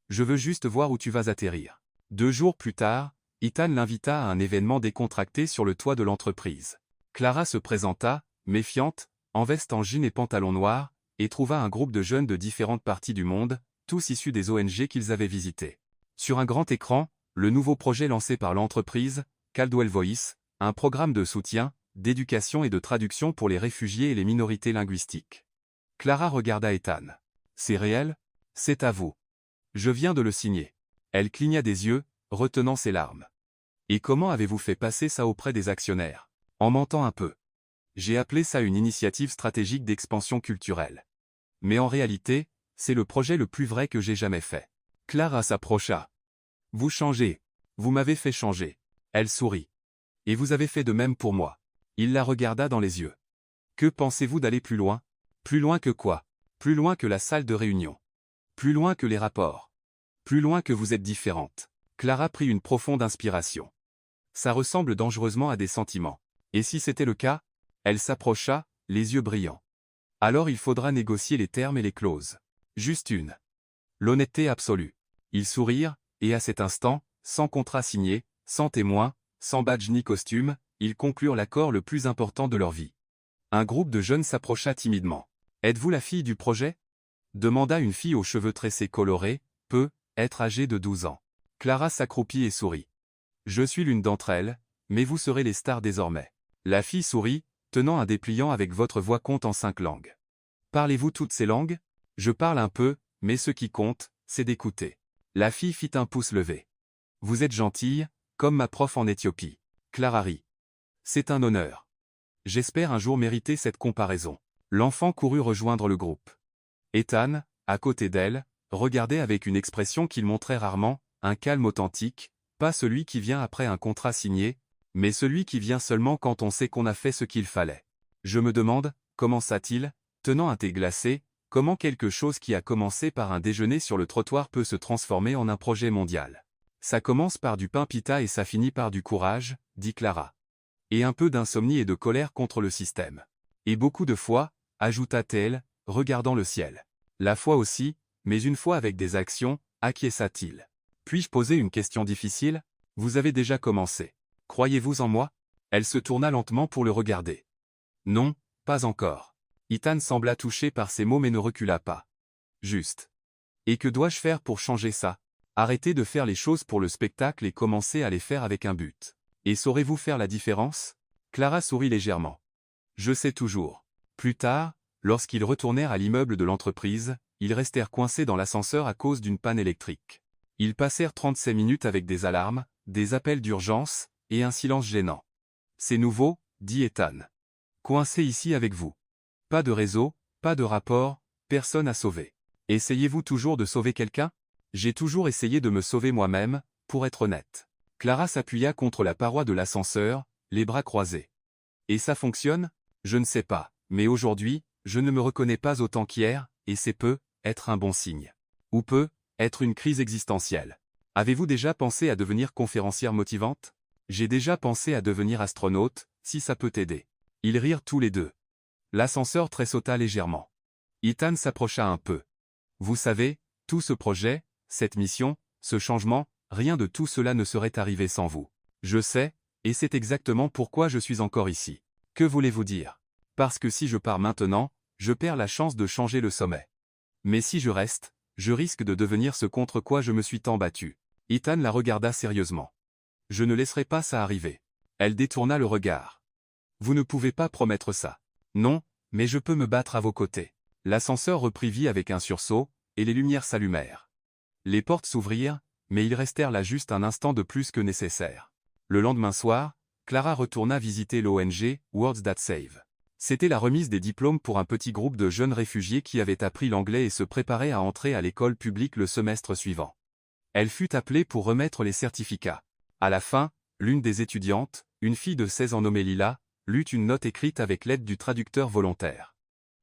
Je veux juste voir où tu vas atterrir. » 2 jours plus tard, Ethan l'invita à un événement décontracté sur le toit de l'entreprise. Clara se présenta, méfiante, en veste en jean et pantalon noir, et trouva un groupe de jeunes de différentes parties du monde, tous issus des ONG qu'ils avaient visitées. Sur un grand écran, le nouveau projet lancé par l'entreprise, Caldwell Voice, un programme de soutien, d'éducation et de traduction pour les réfugiés et les minorités linguistiques. Clara regarda Ethan. « C'est réel? C'est à vous. Je viens de le signer. » Elle cligna des yeux, retenant ses larmes. « Et comment avez-vous fait passer ça auprès des actionnaires? » En mentant un peu. J'ai appelé ça une initiative stratégique d'expansion culturelle. Mais en réalité, c'est le projet le plus vrai que j'ai jamais fait. Clara s'approcha. Vous changez. Vous m'avez fait changer. Elle sourit. Et vous avez fait de même pour moi. Il la regarda dans les yeux. Que pensez-vous d'aller plus loin? Plus loin que quoi? Plus loin que la salle de réunion. Plus loin que les rapports. Plus loin que vous êtes différente. Clara prit une profonde inspiration. Ça ressemble dangereusement à des sentiments. Et si c'était le cas? Elle s'approcha, les yeux brillants. Alors il faudra négocier les termes et les clauses. Juste une. L'honnêteté absolue. Ils sourirent, et à cet instant, sans contrat signé, sans témoin, sans badge ni costume, ils conclurent l'accord le plus important de leur vie. Un groupe de jeunes s'approcha timidement. « Êtes-vous la fille du projet ?» demanda une fille aux cheveux tressés colorés, être âgée de 12 ans. Clara s'accroupit et sourit. « Je suis l'une d'entre elles, mais vous serez les stars désormais. » La fille sourit, tenant un dépliant avec votre voix compte en 5 langues. « Parlez-vous toutes ces langues ? Je parle un peu, mais ce qui compte, c'est d'écouter. » La fille fit un pouce levé. « Vous êtes gentille, comme ma prof en Éthiopie. » Clara rit. « C'est un honneur. J'espère un jour mériter cette comparaison. » L'enfant courut rejoindre le groupe. Ethan, à côté d'elle, regardait avec une expression qu'il montrait rarement, un calme authentique, pas celui qui vient après un contrat signé, mais celui qui vient seulement quand on sait qu'on a fait ce qu'il fallait. « Je me demande, commença-t-il, tenant un thé glacé, comment quelque chose qui a commencé par un déjeuner sur le trottoir peut se transformer en un projet mondial. Ça commence par du pain pita et ça finit par du courage, dit Clara. Et un peu d'insomnie et de colère contre le système. Et beaucoup de foi, ajouta-t-elle, regardant le ciel. La foi aussi, mais une foi avec des actions, acquiesça-t-il. Puis-je poser une question difficile? Vous avez déjà commencé. Croyez-vous en moi? Elle se tourna lentement pour le regarder. Non, pas encore. Ethan sembla touché par ces mots mais ne recula pas. Juste. Et que dois-je faire pour changer ça? Arrêtez de faire les choses pour le spectacle et commencez à les faire avec un but. Et saurez-vous faire la différence? Clara sourit légèrement. Je sais toujours. Plus tard, lorsqu'ils retournèrent à l'immeuble de l'entreprise, ils restèrent coincés dans l'ascenseur à cause d'une panne électrique. Ils passèrent 37 minutes avec des alarmes, des appels d'urgence, et un silence gênant. C'est nouveau, dit Ethan. Coincé ici avec vous. Pas de réseau, pas de rapport, personne à sauver. Essayez-vous toujours de sauver quelqu'un? J'ai toujours essayé de me sauver moi-même, pour être honnête. Clara s'appuya contre la paroi de l'ascenseur, les bras croisés. Et ça fonctionne? Je ne sais pas, mais aujourd'hui, je ne me reconnais pas autant qu'hier, et c'est être un bon signe. Ou être une crise existentielle. Avez-vous déjà pensé à devenir conférencière motivante? J'ai déjà pensé à devenir astronaute, si ça peut t'aider. Ils rirent tous les deux. L'ascenseur tressauta légèrement. Ethan s'approcha un peu. Vous savez, tout ce projet, cette mission, ce changement, rien de tout cela ne serait arrivé sans vous. Je sais, et c'est exactement pourquoi je suis encore ici. Que voulez-vous dire? Parce que si je pars maintenant, je perds la chance de changer le sommet. Mais si je reste, je risque de devenir ce contre quoi je me suis tant battu. Ethan la regarda sérieusement. Je ne laisserai pas ça arriver. Elle détourna le regard. Vous ne pouvez pas promettre ça. Non, mais je peux me battre à vos côtés. L'ascenseur reprit vie avec un sursaut, et les lumières s'allumèrent. Les portes s'ouvrirent, mais ils restèrent là juste un instant de plus que nécessaire. Le lendemain soir, Clara retourna visiter l'ONG Words That Save. C'était la remise des diplômes pour un petit groupe de jeunes réfugiés qui avaient appris l'anglais et se préparaient à entrer à l'école publique le semestre suivant. Elle fut appelée pour remettre les certificats. À la fin, l'une des étudiantes, une fille de 16 ans nommée Lila, lut une note écrite avec l'aide du traducteur volontaire.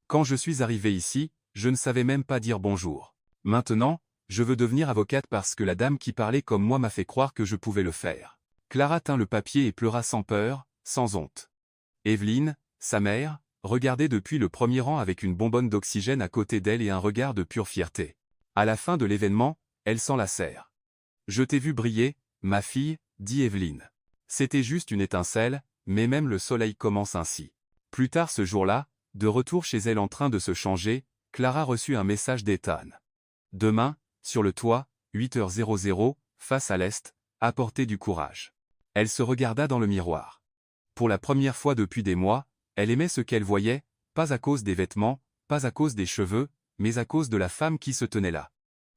Quand je suis arrivée ici, je ne savais même pas dire bonjour. Maintenant, je veux devenir avocate parce que la dame qui parlait comme moi m'a fait croire que je pouvais le faire. Clara tint le papier et pleura sans peur, sans honte. Evelyne, sa mère, regardait depuis le premier rang avec une bonbonne d'oxygène à côté d'elle et un regard de pure fierté. À la fin de l'événement, elle s'enlacèrent. « Je t'ai vu briller, ma fille, » dit Evelyne. C'était juste une étincelle, mais même le soleil commence ainsi. Plus tard ce jour-là, de retour chez elle en train de se changer, Clara reçut un message d'Ethan. Demain, sur le toit, 8h00, face à l'est, apportez du courage. Elle se regarda dans le miroir. Pour la première fois depuis des mois, elle aimait ce qu'elle voyait, pas à cause des vêtements, pas à cause des cheveux, mais à cause de la femme qui se tenait là.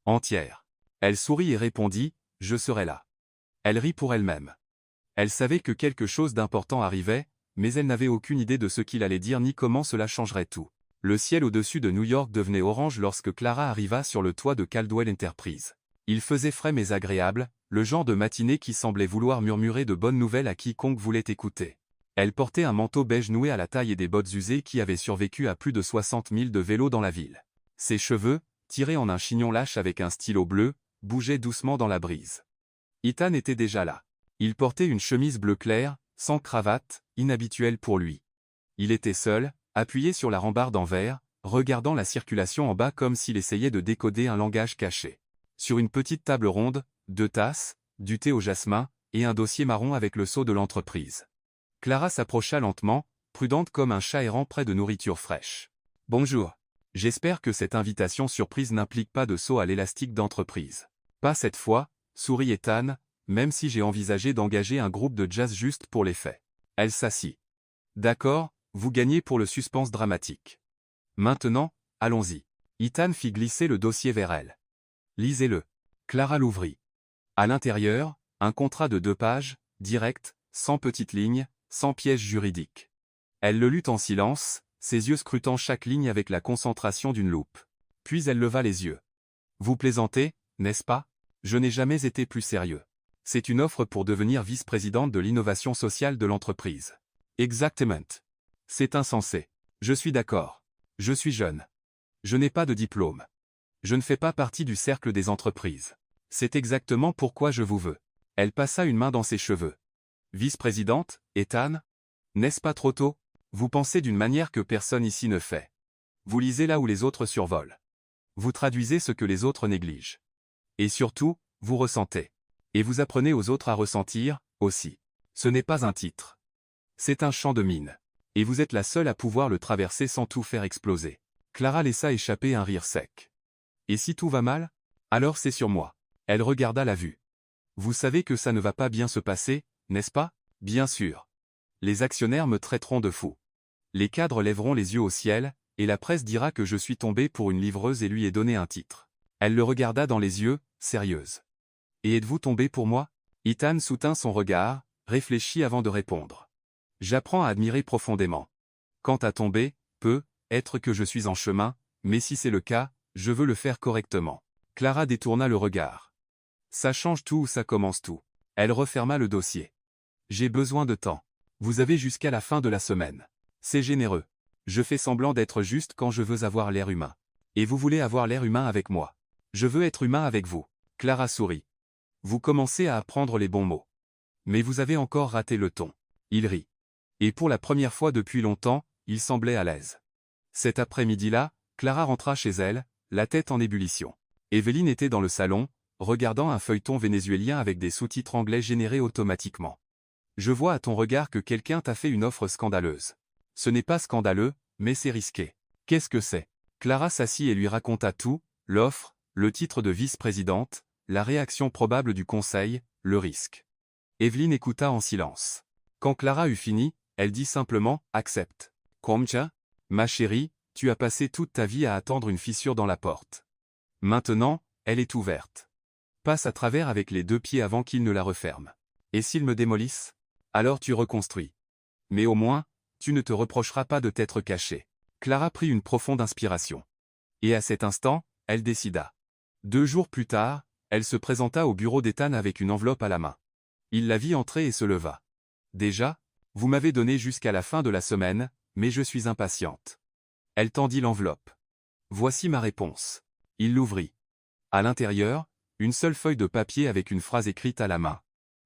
Entière. Elle sourit et répondit, « Je serai là. » Elle rit pour elle-même. Elle savait que quelque chose d'important arrivait, mais elle n'avait aucune idée de ce qu'il allait dire ni comment cela changerait tout. Le ciel au-dessus de New York devenait orange lorsque Clara arriva sur le toit de Caldwell Enterprise. Il faisait frais mais agréable, le genre de matinée qui semblait vouloir murmurer de bonnes nouvelles à quiconque voulait écouter. Elle portait un manteau beige noué à la taille et des bottes usées qui avaient survécu à plus de 60 000 de vélos dans la ville. Ses cheveux, tirés en un chignon lâche avec un stylo bleu, bougeaient doucement dans la brise. Ethan était déjà là. Il portait une chemise bleu clair, sans cravate, inhabituelle pour lui. Il était seul, appuyé sur la rambarde en verre, regardant la circulation en bas comme s'il essayait de décoder un langage caché. Sur une petite table ronde, 2 tasses, du thé au jasmin, et un dossier marron avec le sceau de l'entreprise. Clara s'approcha lentement, prudente comme un chat errant près de nourriture fraîche. « Bonjour. J'espère que cette invitation surprise n'implique pas de saut à l'élastique d'entreprise. »« Pas cette fois, » sourit Ethan, même si j'ai envisagé d'engager un groupe de jazz juste pour l'effet. Elle s'assit. « D'accord, vous gagnez pour le suspense dramatique. Maintenant, allons-y. » Ethan fit glisser le dossier vers elle. « Lisez-le. » Clara l'ouvrit. À l'intérieur, un contrat de 2 pages, direct, sans petites lignes, sans piège juridique. Elle le lut en silence, ses yeux scrutant chaque ligne avec la concentration d'une loupe. Puis elle leva les yeux. « Vous plaisantez, n'est-ce pas? Je n'ai jamais été plus sérieux. C'est une offre pour devenir vice-présidente de l'innovation sociale de l'entreprise. » Exactement. C'est insensé. Je suis d'accord. Je suis jeune. Je n'ai pas de diplôme. Je ne fais pas partie du cercle des entreprises. C'est exactement pourquoi je vous veux. Elle passa une main dans ses cheveux. Vice-présidente, Ethan? N'est-ce pas trop tôt? Vous pensez d'une manière que personne ici ne fait. Vous lisez là où les autres survolent. Vous traduisez ce que les autres négligent. Et surtout, vous ressentez. Et vous apprenez aux autres à ressentir, aussi. Ce n'est pas un titre. C'est un champ de mine. Et vous êtes la seule à pouvoir le traverser sans tout faire exploser. Clara laissa échapper un rire sec. Et si tout va mal? Alors c'est sur moi. Elle regarda la vue. Vous savez que ça ne va pas bien se passer, n'est-ce pas? Bien sûr. Les actionnaires me traiteront de fou. Les cadres lèveront les yeux au ciel, et la presse dira que je suis tombée pour une livreuse et lui ai donné un titre. Elle le regarda dans les yeux, sérieuse. Et êtes-vous tombée pour moi? Ethan soutint son regard, réfléchit avant de répondre. J'apprends à admirer profondément. Quant à tomber, peut-être que je suis en chemin, mais si c'est le cas, je veux le faire correctement. Clara détourna le regard. Ça change tout ou ça commence tout. Elle referma le dossier. J'ai besoin de temps. Vous avez jusqu'à la fin de la semaine. C'est généreux. Je fais semblant d'être juste quand je veux avoir l'air humain. Et vous voulez avoir l'air humain avec moi. Je veux être humain avec vous. Clara sourit. Vous commencez à apprendre les bons mots. Mais vous avez encore raté le ton. Il rit. Et pour la première fois depuis longtemps, il semblait à l'aise. Cet après-midi-là, Clara rentra chez elle, la tête en ébullition. Evelyne était dans le salon, regardant un feuilleton vénézuélien avec des sous-titres anglais générés automatiquement. Je vois à ton regard que quelqu'un t'a fait une offre scandaleuse. Ce n'est pas scandaleux, mais c'est risqué. Qu'est-ce que c'est? Clara s'assit et lui raconta tout, l'offre, le titre de vice-présidente, la réaction probable du conseil, le risque. Evelyne écouta en silence. Quand Clara eut fini, elle dit simplement « Accepte ». Comcha, ma chérie, tu as passé toute ta vie à attendre une fissure dans la porte. Maintenant, elle est ouverte. Passe à travers avec les 2 pieds avant qu'ils ne la referment. Et s'ils me démolissent? Alors tu reconstruis. Mais au moins, tu ne te reprocheras pas de t'être caché. Clara prit une profonde inspiration. Et à cet instant, elle décida. 2 jours plus tard, elle se présenta au bureau d'Ethan avec une enveloppe à la main. Il la vit entrer et se leva. Déjà, vous m'avez donné jusqu'à la fin de la semaine, mais je suis impatiente. Elle tendit l'enveloppe. Voici ma réponse. Il l'ouvrit. À l'intérieur, une seule feuille de papier avec une phrase écrite à la main.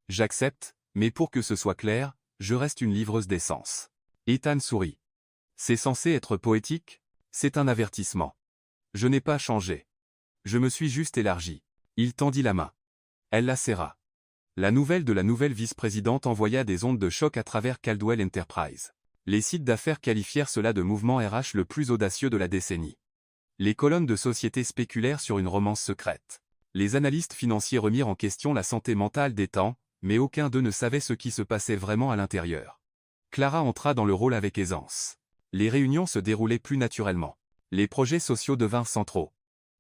J'accepte, mais pour que ce soit clair, je reste une livreuse d'essence. Ethan sourit. C'est censé être poétique? C'est un avertissement. Je n'ai pas changé. Je me suis juste élargi. Il tendit la main. Elle la serra. La nouvelle de la nouvelle vice-présidente envoya des ondes de choc à travers Caldwell Enterprise. Les sites d'affaires qualifièrent cela de mouvement RH le plus audacieux de la décennie. Les colonnes de sociétés spéculèrent sur une romance secrète. Les analystes financiers remirent en question la santé mentale d'Ethan, mais aucun d'eux ne savait ce qui se passait vraiment à l'intérieur. Clara entra dans le rôle avec aisance. Les réunions se déroulaient plus naturellement. Les projets sociaux devinrent centraux.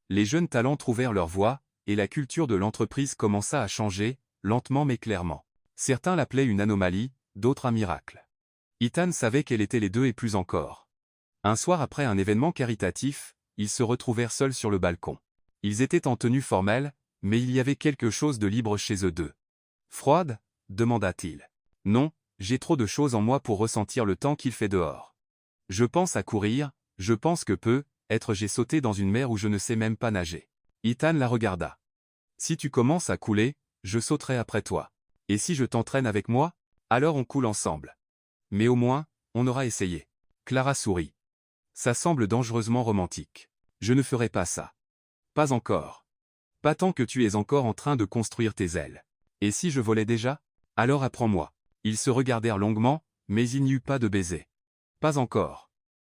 Les jeunes talents trouvèrent leur voie, et la culture de l'entreprise commença à changer, lentement mais clairement. Certains l'appelaient une anomalie, d'autres un miracle. Ethan savait qu'elle était les deux et plus encore. Un soir après un événement caritatif, ils se retrouvèrent seuls sur le balcon. Ils étaient en tenue formelle, mais il y avait quelque chose de libre chez eux deux. « Froide » demanda-t-il. « Non, j'ai trop de choses en moi pour ressentir le temps qu'il fait dehors. Je pense à courir, je pense que peut-être j'ai sauté dans une mer où je ne sais même pas nager. » Ethan la regarda. « Si tu commences à couler, je sauterai après toi. Et si je t'entraîne avec moi, alors on coule ensemble. Mais au moins, on aura essayé. » Clara sourit. Ça semble dangereusement romantique. Je ne ferai pas ça. Pas encore. Pas tant que tu es encore en train de construire tes ailes. Et si je volais déjà? Alors apprends-moi. Ils se regardèrent longuement, mais il n'y eut pas de baiser. Pas encore.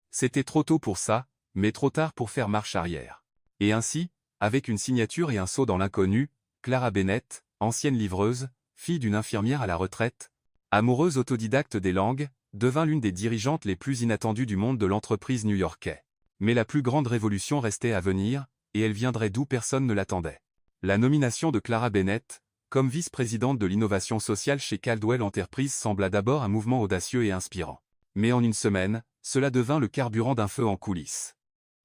C'était trop tôt pour ça, mais trop tard pour faire marche arrière. Et ainsi, avec une signature et un saut dans l'inconnu, Clara Bennett, ancienne livreuse, fille d'une infirmière à la retraite, amoureuse autodidacte des langues, devint l'une des dirigeantes les plus inattendues du monde de l'entreprise new-yorkais. Mais la plus grande révolution restait à venir, et elle viendrait d'où personne ne l'attendait. La nomination de Clara Bennett, comme vice-présidente de l'innovation sociale chez Caldwell Enterprises sembla d'abord un mouvement audacieux et inspirant. Mais en une semaine, cela devint le carburant d'un feu en coulisses.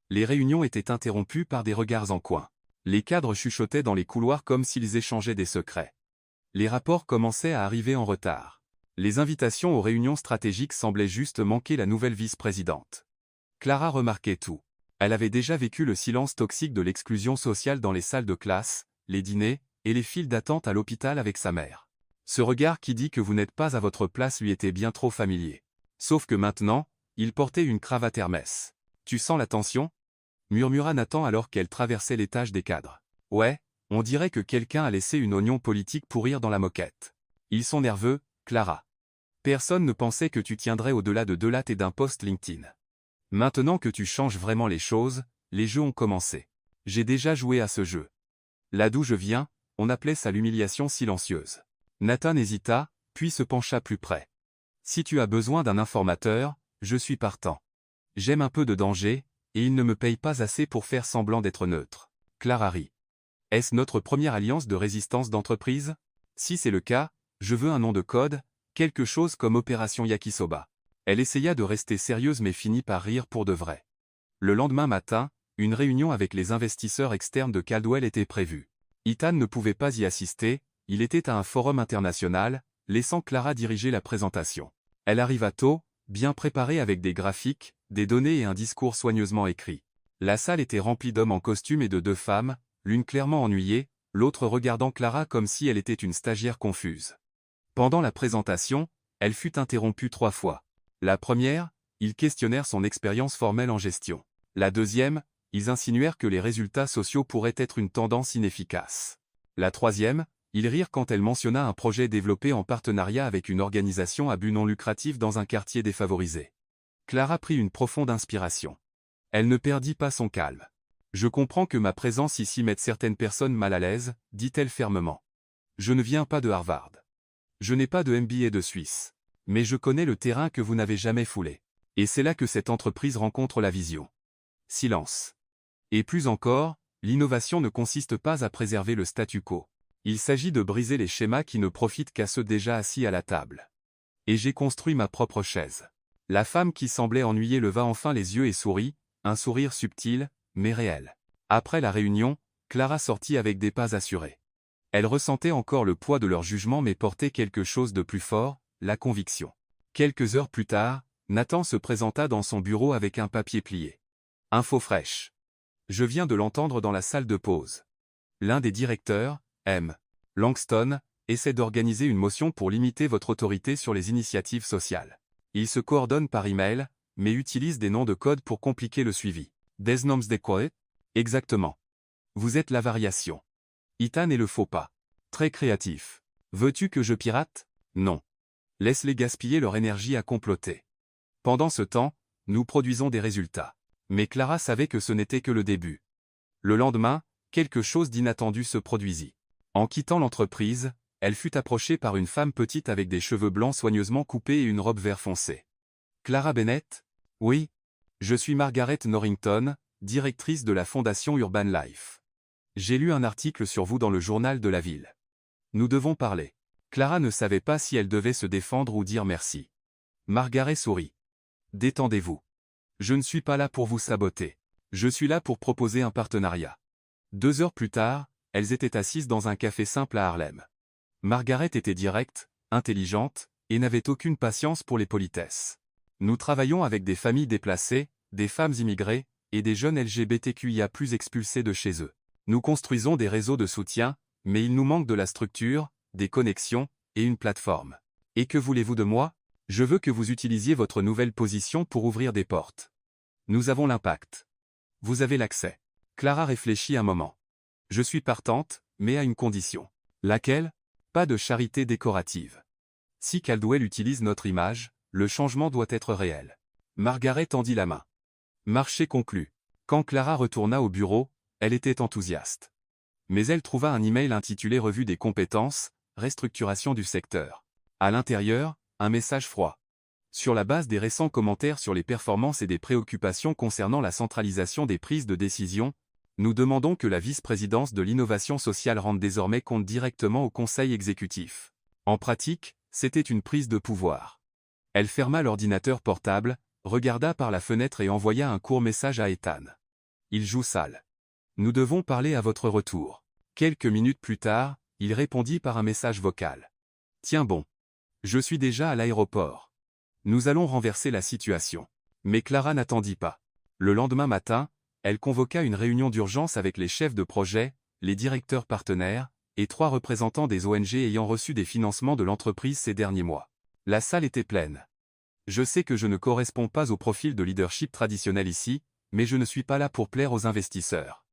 Les réunions étaient interrompues par des regards en coin. Les cadres chuchotaient dans les couloirs comme s'ils échangeaient des secrets. Les rapports commençaient à arriver en retard. Les invitations aux réunions stratégiques semblaient juste manquer la nouvelle vice-présidente. Clara remarquait tout. Elle avait déjà vécu le silence toxique de l'exclusion sociale dans les salles de classe, les dîners, et les files d'attente à l'hôpital avec sa mère. Ce regard qui dit que vous n'êtes pas à votre place lui était bien trop familier. Sauf que maintenant, il portait une cravate Hermès. « Tu sens la tension ?» murmura Nathan alors qu'elle traversait l'étage des cadres. « Ouais, on dirait que quelqu'un a laissé une oignon politique pourrir dans la moquette. Ils sont nerveux, Clara. Personne ne pensait que tu tiendrais au-delà de 2 lattes et d'un post LinkedIn. Maintenant que tu changes vraiment les choses, les jeux ont commencé. J'ai déjà joué à ce jeu. Là d'où je viens, on appelait ça l'humiliation silencieuse. » Nathan hésita, puis se pencha plus près. « Si tu as besoin d'un informateur, je suis partant. J'aime un peu de danger, et il ne me paye pas assez pour faire semblant d'être neutre. » Clara rit. « Est-ce notre première alliance de résistance d'entreprise? Si c'est le cas, je veux un nom de code, quelque chose comme Opération Yakisoba. » Elle essaya de rester sérieuse mais finit par rire pour de vrai. Le lendemain matin, une réunion avec les investisseurs externes de Caldwell était prévue. Ethan ne pouvait pas y assister, il était à un forum international, laissant Clara diriger la présentation. Elle arriva tôt, bien préparée avec des graphiques, des données et un discours soigneusement écrit. La salle était remplie d'hommes en costume et de 2 femmes, l'une clairement ennuyée, l'autre regardant Clara comme si elle était une stagiaire confuse. Pendant la présentation, elle fut interrompue 3 fois. La première, ils questionnèrent son expérience formelle en gestion. La deuxième, ils insinuèrent que les résultats sociaux pourraient être une tendance inefficace. La troisième, ils rirent quand elle mentionna un projet développé en partenariat avec une organisation à but non lucratif dans un quartier défavorisé. Clara prit une profonde inspiration. Elle ne perdit pas son calme. « Je comprends que ma présence ici mette certaines personnes mal à l'aise, dit-elle fermement. Je ne viens pas de Harvard. Je n'ai pas de MBA de Suisse. Mais je connais le terrain que vous n'avez jamais foulé. Et c'est là que cette entreprise rencontre la vision. » Silence. Et plus encore, l'innovation ne consiste pas à préserver le statu quo. Il s'agit de briser les schémas qui ne profitent qu'à ceux déjà assis à la table. Et j'ai construit ma propre chaise. La femme qui semblait ennuyée leva enfin les yeux et sourit, un sourire subtil, mais réel. Après la réunion, Clara sortit avec des pas assurés. Elle ressentait encore le poids de leur jugement mais portait quelque chose de plus fort, la conviction. Quelques heures plus tard, Nathan se présenta dans son bureau avec un papier plié. Info fraîche. Je viens de l'entendre dans la salle de pause. L'un des directeurs, M. Langston, essaie d'organiser une motion pour limiter votre autorité sur les initiatives sociales. Il se coordonne par email, mais utilise des noms de code pour compliquer le suivi. Des noms de quoi? Exactement. Vous êtes la variation. Ethan est le faux pas. Très créatif. Veux-tu que je pirate? Non. Laisse-les gaspiller leur énergie à comploter. Pendant ce temps, nous produisons des résultats. Mais Clara savait que ce n'était que le début. Le lendemain, quelque chose d'inattendu se produisit. En quittant l'entreprise, elle fut approchée par une femme petite avec des cheveux blancs soigneusement coupés et une robe vert foncé. Clara Bennett? Oui. Je suis Margaret Norrington, directrice de la Fondation Urban Life. J'ai lu un article sur vous dans le journal de la ville. Nous devons parler. Clara ne savait pas si elle devait se défendre ou dire merci. Margaret sourit. Détendez-vous. Je ne suis pas là pour vous saboter. Je suis là pour proposer un partenariat. 2 heures plus tard, elles étaient assises dans un café simple à Harlem. Margaret était directe, intelligente, et n'avait aucune patience pour les politesses. Nous travaillons avec des familles déplacées, des femmes immigrées, et des jeunes LGBTQIA+ expulsés de chez eux. Nous construisons des réseaux de soutien, mais il nous manque de la structure, des connexions, et une plateforme. Et que voulez-vous de moi? Je veux que vous utilisiez votre nouvelle position pour ouvrir des portes. Nous avons l'impact. Vous avez l'accès. Clara réfléchit un moment. Je suis partante, mais à une condition. Laquelle? Pas de charité décorative. Si Caldwell utilise notre image, le changement doit être réel. Margaret tendit la main. Marché conclu. Quand Clara retourna au bureau, elle était enthousiaste. Mais elle trouva un email intitulé Revue des compétences, restructuration du secteur. À l'intérieur, un message froid. Sur la base des récents commentaires sur les performances et des préoccupations concernant la centralisation des prises de décision, nous demandons que la vice-présidence de l'innovation sociale rende désormais compte directement au conseil exécutif. En pratique, c'était une prise de pouvoir. Elle ferma l'ordinateur portable, regarda par la fenêtre et envoya un court message à Ethan. Il joue sale. Nous devons parler à votre retour. Quelques minutes plus tard, il répondit par un message vocal. Tiens bon. Je suis déjà à l'aéroport. Nous allons renverser la situation. Mais Clara n'attendit pas. Le lendemain matin, elle convoqua une réunion d'urgence avec les chefs de projet, les directeurs partenaires, et 3 représentants des ONG ayant reçu des financements de l'entreprise ces derniers mois. La salle était pleine. Je sais que je ne corresponds pas au profil de leadership traditionnel ici, mais je ne suis pas là pour plaire aux investisseurs.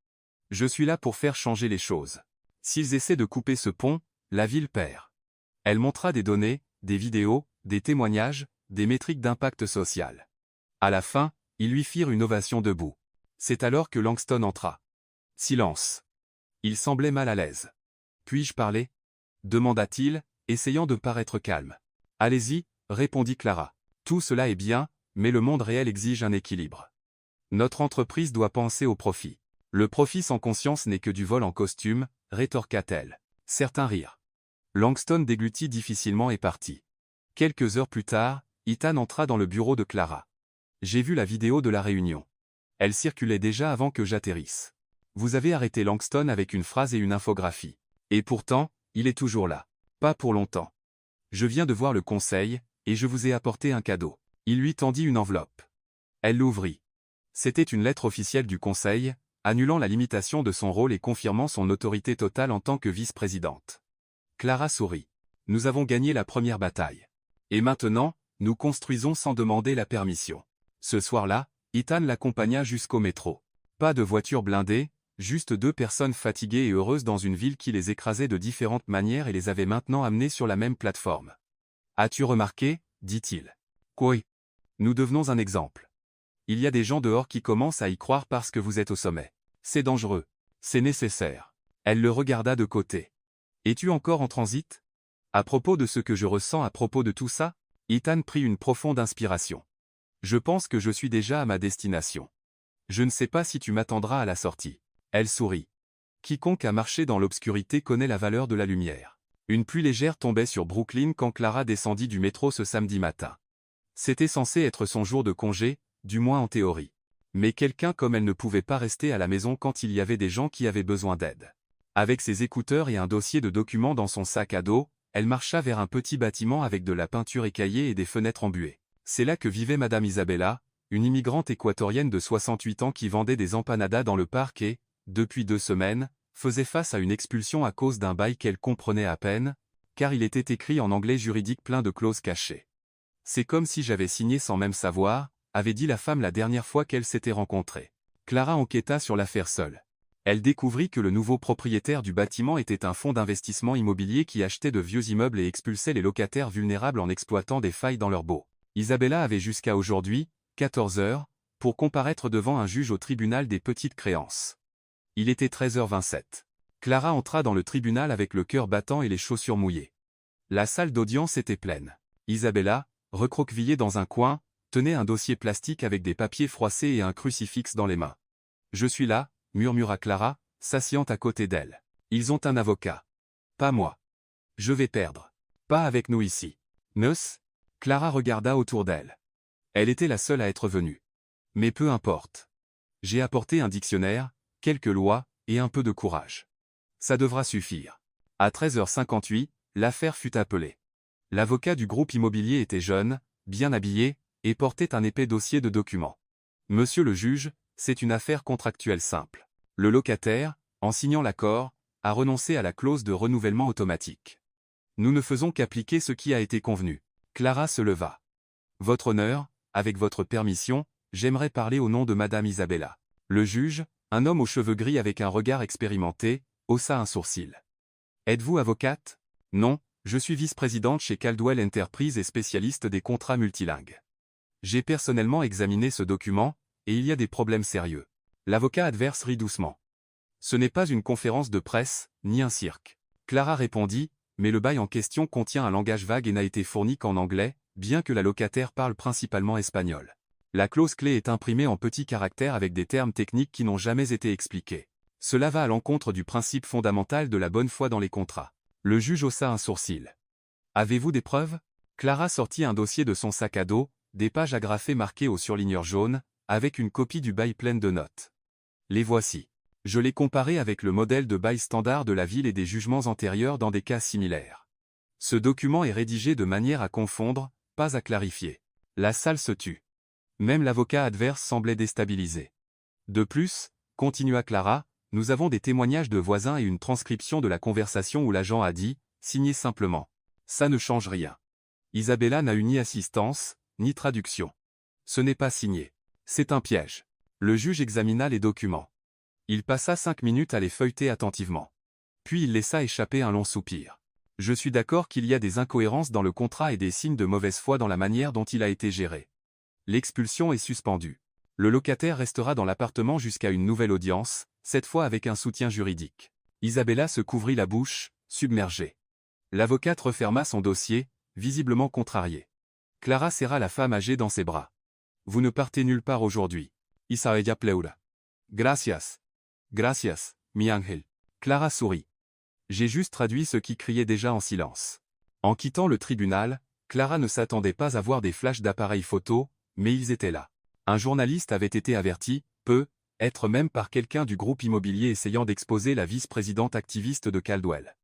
Je suis là pour faire changer les choses. S'ils essaient de couper ce pont, la ville perd. Elle montra des données, des vidéos, des témoignages, des métriques d'impact social. À la fin, ils lui firent une ovation debout. C'est alors que Langston entra. Silence. Il semblait mal à l'aise. Puis-je parler? Demanda-t-il, essayant de paraître calme. Allez-y, répondit Clara. Tout cela est bien, mais le monde réel exige un équilibre. Notre entreprise doit penser au profit. Le profit sans conscience n'est que du vol en costume, rétorqua-t-elle. Certains rirent. Langston déglutit difficilement et partit. Quelques heures plus tard, Ethan entra dans le bureau de Clara. J'ai vu la vidéo de la réunion. Elle circulait déjà avant que j'atterrisse. Vous avez arrêté Langston avec une phrase et une infographie. Et pourtant, il est toujours là. Pas pour longtemps. Je viens de voir le conseil, et je vous ai apporté un cadeau. Il lui tendit une enveloppe. Elle l'ouvrit. C'était une lettre officielle du conseil, annulant la limitation de son rôle et confirmant son autorité totale en tant que vice-présidente. Clara sourit. Nous avons gagné la première bataille. Et maintenant, nous construisons sans demander la permission. Ce soir-là, Ethan l'accompagna jusqu'au métro. Pas de voiture blindée, juste 2 personnes fatiguées et heureuses dans une ville qui les écrasait de différentes manières et les avait maintenant amenées sur la même plateforme. As-tu remarqué, dit-il. Quoi? Nous devenons un exemple. Il y a des gens dehors qui commencent à y croire parce que vous êtes au sommet. C'est dangereux. C'est nécessaire. Elle le regarda de côté. Es-tu encore en transit? À propos de ce que je ressens à propos de tout ça, Ethan prit une profonde inspiration. Je pense que je suis déjà à ma destination. Je ne sais pas si tu m'attendras à la sortie. Elle sourit. Quiconque a marché dans l'obscurité connaît la valeur de la lumière. Une pluie légère tombait sur Brooklyn quand Clara descendit du métro ce samedi matin. C'était censé être son jour de congé, du moins en théorie. Mais quelqu'un comme elle ne pouvait pas rester à la maison quand il y avait des gens qui avaient besoin d'aide. Avec ses écouteurs et un dossier de documents dans son sac à dos, elle marcha vers un petit bâtiment avec de la peinture écaillée et des fenêtres embuées. C'est là que vivait Madame Isabella, une immigrante équatorienne de 68 ans qui vendait des empanadas dans le parc et, depuis 2 semaines, faisait face à une expulsion à cause d'un bail qu'elle comprenait à peine, car il était écrit en anglais juridique plein de clauses cachées. C'est comme si j'avais signé sans même savoir, avait dit la femme la dernière fois qu'elle s'était rencontrée. Clara enquêta sur l'affaire seule. Elle découvrit que le nouveau propriétaire du bâtiment était un fonds d'investissement immobilier qui achetait de vieux immeubles et expulsait les locataires vulnérables en exploitant des failles dans leurs baux. Isabella avait jusqu'à aujourd'hui, 14 heures, pour comparaître devant un juge au tribunal des petites créances. Il était 13h27. Clara entra dans le tribunal avec le cœur battant et les chaussures mouillées. La salle d'audience était pleine. Isabella, recroquevillée dans un coin, tenait un dossier plastique avec des papiers froissés et un crucifix dans les mains. « Je suis là », murmura Clara, s'asseyant à côté d'elle. « Ils ont un avocat. Pas moi. Je vais perdre. Pas avec nous ici. » Neus? Clara regarda autour d'elle. Elle était la seule à être venue. Mais peu importe. J'ai apporté un dictionnaire, quelques lois, et un peu de courage. Ça devra suffire. À 13h58, l'affaire fut appelée. L'avocat du groupe immobilier était jeune, bien habillé, et portait un épais dossier de documents. Monsieur le juge, c'est une affaire contractuelle simple. Le locataire, en signant l'accord, a renoncé à la clause de renouvellement automatique. Nous ne faisons qu'appliquer ce qui a été convenu. Clara se leva. Votre honneur, avec votre permission, j'aimerais parler au nom de Madame Isabella. Le juge, un homme aux cheveux gris avec un regard expérimenté, haussa un sourcil. Êtes-vous avocate? Non, je suis vice-présidente chez Caldwell Enterprises et spécialiste des contrats multilingues. J'ai personnellement examiné ce document, et il y a des problèmes sérieux. L'avocat adverse rit doucement. Ce n'est pas une conférence de presse, ni un cirque. Clara répondit, mais le bail en question contient un langage vague et n'a été fourni qu'en anglais, bien que la locataire parle principalement espagnol. La clause clé est imprimée en petits caractères avec des termes techniques qui n'ont jamais été expliqués. Cela va à l'encontre du principe fondamental de la bonne foi dans les contrats. Le juge haussa un sourcil. Avez-vous des preuves? Clara sortit un dossier de son sac à dos, des pages agrafées marquées au surligneur jaune, avec une copie du bail pleine de notes. Les voici. Je l'ai comparé avec le modèle de bail standard de la ville et des jugements antérieurs dans des cas similaires. Ce document est rédigé de manière à confondre, pas à clarifier. La salle se tut. Même l'avocat adverse semblait déstabilisé. De plus, continua Clara, nous avons des témoignages de voisins et une transcription de la conversation où l'agent a dit, signez simplement. Ça ne change rien. Isabella n'a eu ni assistance, ni traduction. Ce n'est pas signé. C'est un piège. Le juge examina les documents. Il passa 5 minutes à les feuilleter attentivement. Puis il laissa échapper un long soupir. Je suis d'accord qu'il y a des incohérences dans le contrat et des signes de mauvaise foi dans la manière dont il a été géré. L'expulsion est suspendue. Le locataire restera dans l'appartement jusqu'à une nouvelle audience, cette fois avec un soutien juridique. Isabella se couvrit la bouche, submergée. L'avocate referma son dossier, visiblement contrariée. Clara serra la femme âgée dans ses bras. Vous ne partez nulle part aujourd'hui. Isabella pleura. Gracias. Gracias, mi ángel. Clara sourit. J'ai juste traduit ce qui criait déjà en silence. En quittant le tribunal, Clara ne s'attendait pas à voir des flashs d'appareils photo, mais ils étaient là. Un journaliste avait été averti, peut-être même par quelqu'un du groupe immobilier essayant d'exposer la vice-présidente activiste de Caldwell.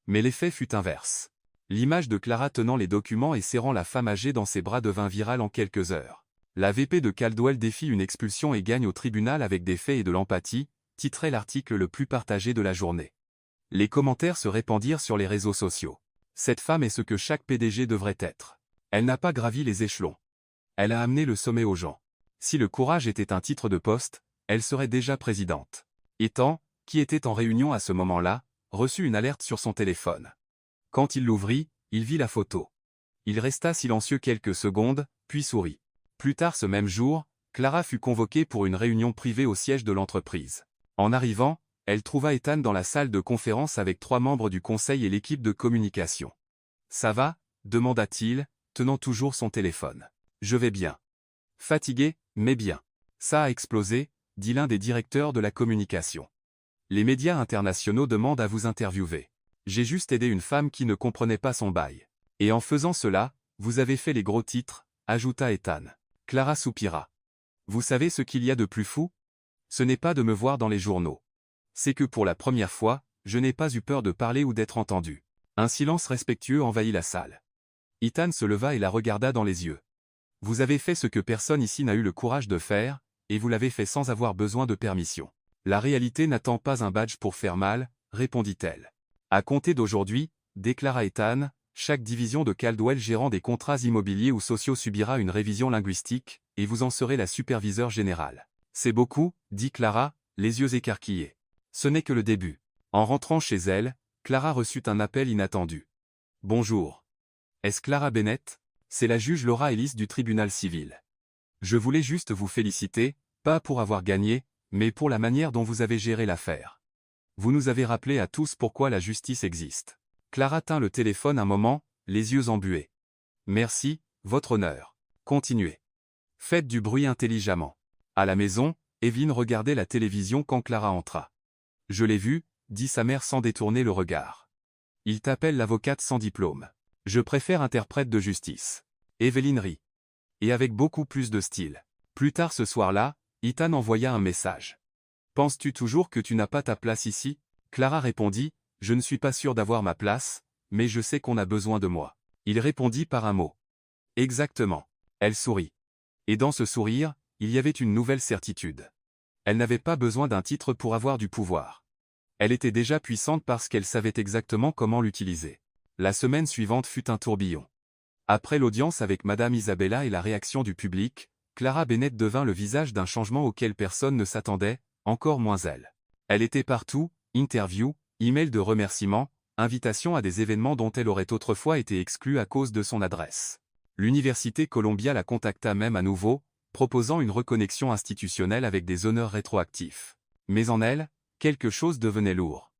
Mais l'effet fut inverse. L'image de Clara tenant les documents et serrant la femme âgée dans ses bras devint virale en quelques heures. La VP de Caldwell défie une expulsion et gagne au tribunal avec des faits et de l'empathie, titrait l'article le plus partagé de la journée. Les commentaires se répandirent sur les réseaux sociaux. Cette femme est ce que chaque PDG devrait être. Elle n'a pas gravi les échelons. Elle a amené le sommet aux gens. Si le courage était un titre de poste, elle serait déjà présidente. Ethan, qui était en réunion à ce moment-là, reçut une alerte sur son téléphone. Quand il l'ouvrit, il vit la photo. Il resta silencieux quelques secondes, puis sourit. Plus tard ce même jour, Clara fut convoquée pour une réunion privée au siège de l'entreprise. En arrivant, elle trouva Ethan dans la salle de conférence avec 3 membres du conseil et l'équipe de communication. « Ça va ?» demanda-t-il, tenant toujours son téléphone. « Je vais bien. Fatigué, mais bien. Ça a explosé », dit l'un des directeurs de la communication. « Les médias internationaux demandent à vous interviewer. J'ai juste aidé une femme qui ne comprenait pas son bail. Et en faisant cela, vous avez fait les gros titres, » ajouta Ethan. Clara soupira. « Vous savez ce qu'il y a de plus fou? Ce n'est pas de me voir dans les journaux. C'est que pour la première fois, je n'ai pas eu peur de parler ou d'être entendu. » Un silence respectueux envahit la salle. Ethan se leva et la regarda dans les yeux. « Vous avez fait ce que personne ici n'a eu le courage de faire, et vous l'avez fait sans avoir besoin de permission. La réalité n'attend pas un badge pour faire mal, répondit-elle. À compter d'aujourd'hui, déclara Ethan, chaque division de Caldwell gérant des contrats immobiliers ou sociaux subira une révision linguistique, et vous en serez la superviseure générale. C'est beaucoup, dit Clara, les yeux écarquillés. Ce n'est que le début. En rentrant chez elle, Clara reçut un appel inattendu. Bonjour. Est-ce Clara Bennett? C'est la juge Laura Ellis du tribunal civil. Je voulais juste vous féliciter, pas pour avoir gagné, mais pour la manière dont vous avez géré l'affaire. Vous nous avez rappelé à tous pourquoi la justice existe. Clara tint le téléphone un moment, les yeux embués. Merci, votre honneur. Continuez. Faites du bruit intelligemment. À la maison, Evelyn regardait la télévision quand Clara entra. Je l'ai vu, dit sa mère sans détourner le regard. Il t'appelle l'avocate sans diplôme. Je préfère interprète de justice. Evelyn rit. Et avec beaucoup plus de style. Plus tard ce soir-là, Ethan envoya un message. Penses-tu toujours que tu n'as pas ta place ici? Clara répondit, je ne suis pas sûre d'avoir ma place, mais je sais qu'on a besoin de moi. Il répondit par un mot. Exactement. Elle sourit. Et dans ce sourire, il y avait une nouvelle certitude. Elle n'avait pas besoin d'un titre pour avoir du pouvoir. Elle était déjà puissante parce qu'elle savait exactement comment l'utiliser. La semaine suivante fut un tourbillon. Après l'audience avec Madame Isabella et la réaction du public, Clara Bennett devint le visage d'un changement auquel personne ne s'attendait, encore moins elle. Elle était partout, interviews, emails de remerciements, invitations à des événements dont elle aurait autrefois été exclue à cause de son adresse. L'Université Columbia la contacta même à nouveau, proposant une reconnexion institutionnelle avec des honneurs rétroactifs. Mais en elle, quelque chose devenait lourd.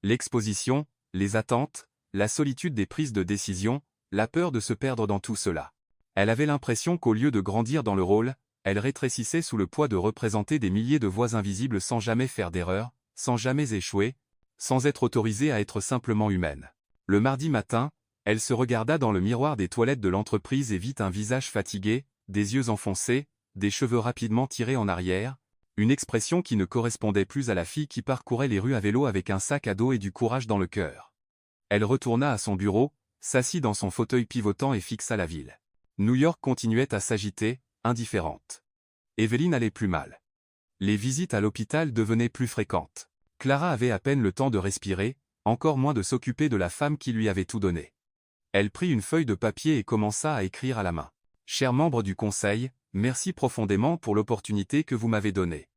L'exposition, les attentes, la solitude des prises de décision, la peur de se perdre dans tout cela. Elle avait l'impression qu'au lieu de grandir dans le rôle, elle rétrécissait sous le poids de représenter des milliers de voix invisibles sans jamais faire d'erreur, sans jamais échouer, sans être autorisée à être simplement humaine. Le mardi matin, elle se regarda dans le miroir des toilettes de l'entreprise et vit un visage fatigué, des yeux enfoncés, des cheveux rapidement tirés en arrière, une expression qui ne correspondait plus à la fille qui parcourait les rues à vélo avec un sac à dos et du courage dans le cœur. Elle retourna à son bureau, s'assit dans son fauteuil pivotant et fixa la ville. New York continuait à s'agiter, indifférente. Evelyn allait plus mal. Les visites à l'hôpital devenaient plus fréquentes. Clara avait à peine le temps de respirer, encore moins de s'occuper de la femme qui lui avait tout donné. Elle prit une feuille de papier et commença à écrire à la main. « Chers membres du Conseil, merci profondément pour l'opportunité que vous m'avez donnée.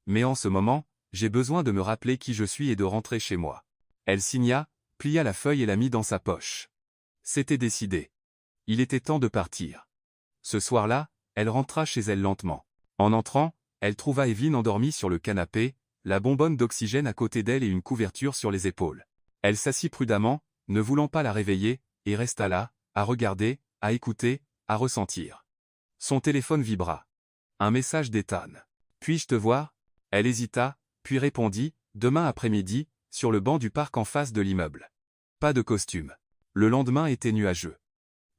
Mais en ce moment, j'ai besoin de me rappeler qui je suis et de rentrer chez moi. » Elle signa, plia la feuille et la mit dans sa poche. C'était décidé. Il était temps de partir. Ce soir-là, elle rentra chez elle lentement. En entrant, elle trouva Evelyn endormie sur le canapé, la bonbonne d'oxygène à côté d'elle et une couverture sur les épaules. Elle s'assit prudemment, ne voulant pas la réveiller, et resta là, à regarder, à écouter, à ressentir. Son téléphone vibra. Un message d'Ethan. « Puis-je te voir ?» Elle hésita, puis répondit, « Demain après-midi, sur le banc du parc en face de l'immeuble. » Pas de costume. Le lendemain était nuageux.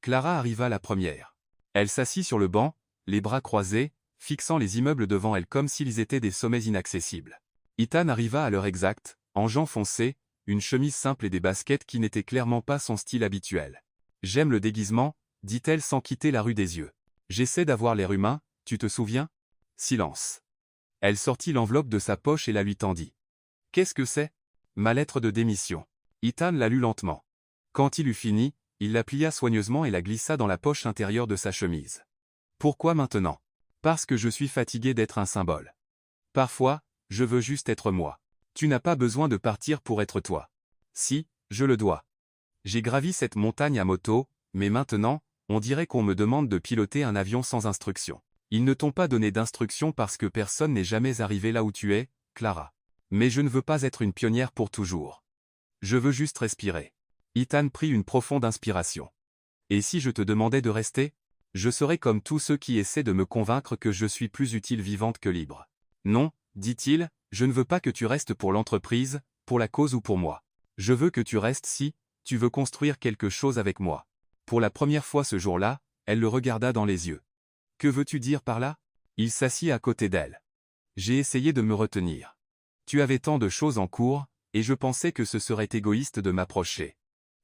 Clara arriva la première. Elle s'assit sur le banc, les bras croisés, fixant les immeubles devant elle comme s'ils étaient des sommets inaccessibles. Ethan arriva à l'heure exacte, en jeans foncés, une chemise simple et des baskets qui n'étaient clairement pas son style habituel. « J'aime le déguisement, » dit-elle sans quitter la rue des yeux. « J'essaie d'avoir l'air humain, tu te souviens ?» Silence. Elle sortit l'enveloppe de sa poche et la lui tendit. « Qu'est-ce que c'est ?»« Ma lettre de démission. » Ethan la lut lentement. Quand il eut fini, il la plia soigneusement et la glissa dans la poche intérieure de sa chemise. « Pourquoi maintenant ? Parce que je suis fatigué d'être un symbole. Parfois, je veux juste être moi. Tu n'as pas besoin de partir pour être toi. Si, je le dois. J'ai gravi cette montagne à moto, mais maintenant, on dirait qu'on me demande de piloter un avion sans instruction. Ils ne t'ont pas donné d'instruction parce que personne n'est jamais arrivé là où tu es, Clara. Mais je ne veux pas être une pionnière pour toujours. Je veux juste respirer. » Ethan prit une profonde inspiration. « Et si je te demandais de rester ? Je serais comme tous ceux qui essaient de me convaincre que je suis plus utile vivante que libre. » « Non, dit-il, je ne veux pas que tu restes pour l'entreprise, pour la cause ou pour moi. Je veux que tu restes si tu veux construire quelque chose avec moi. » Pour la première fois ce jour-là, elle le regarda dans les yeux. « Que veux-tu dire par là ?» Il s'assit à côté d'elle. « J'ai essayé de me retenir. Tu avais tant de choses en cours, et je pensais que ce serait égoïste de m'approcher.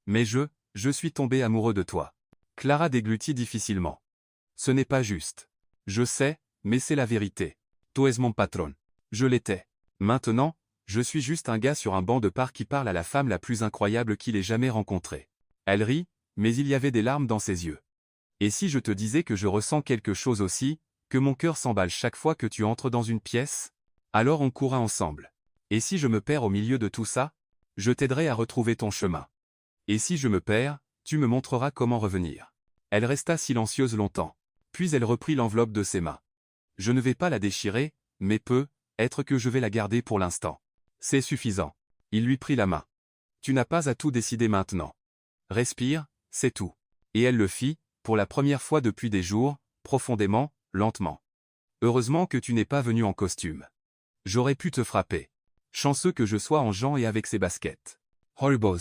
Mais je suis tombé amoureux de toi. » Clara déglutit difficilement. « Ce n'est pas juste. Je sais, mais c'est la vérité. Tu es mon patron. Je l'étais. Maintenant, je suis juste un gars sur un banc de parc qui parle à la femme la plus incroyable qu'il ait jamais rencontrée. » Elle rit, mais il y avait des larmes dans ses yeux. « Et si je te disais que je ressens quelque chose aussi, que mon cœur s'emballe chaque fois que tu entres dans une pièce ? Alors on courra ensemble. Et si je me perds au milieu de tout ça ? Je t'aiderai à retrouver ton chemin. Et si je me perds, tu me montreras comment revenir. » Elle resta silencieuse longtemps. Puis elle reprit l'enveloppe de ses mains. « Je ne vais pas la déchirer, mais peut-être que je vais la garder pour l'instant. C'est suffisant. » Il lui prit la main. « Tu n'as pas à tout décider maintenant. Respire, c'est tout. » Et elle le fit, pour la première fois depuis des jours, profondément, lentement. « Heureusement que tu n'es pas venu en costume. J'aurais pu te frapper. Chanceux que je sois en jeans et avec ses baskets. Horribles.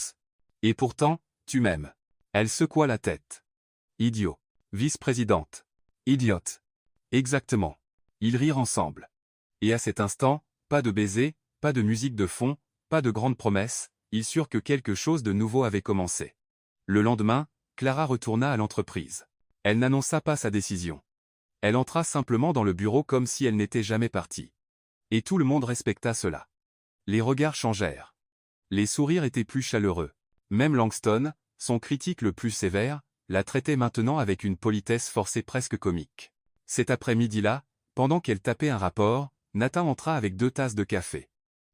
Et pourtant, tu m'aimes. » Elle secoua la tête. « Idiot. Vice-présidente. Idiote. » Exactement. Ils rirent ensemble. Et à cet instant, pas de baiser, pas de musique de fond, pas de grandes promesses, ils surent que quelque chose de nouveau avait commencé. Le lendemain, Clara retourna à l'entreprise. Elle n'annonça pas sa décision. Elle entra simplement dans le bureau comme si elle n'était jamais partie. Et tout le monde respecta cela. Les regards changèrent. Les sourires étaient plus chaleureux. Même Langston, son critique le plus sévère, la traitait maintenant avec une politesse forcée presque comique. Cet après-midi-là, pendant qu'elle tapait un rapport, Nathan entra avec 2 tasses de café.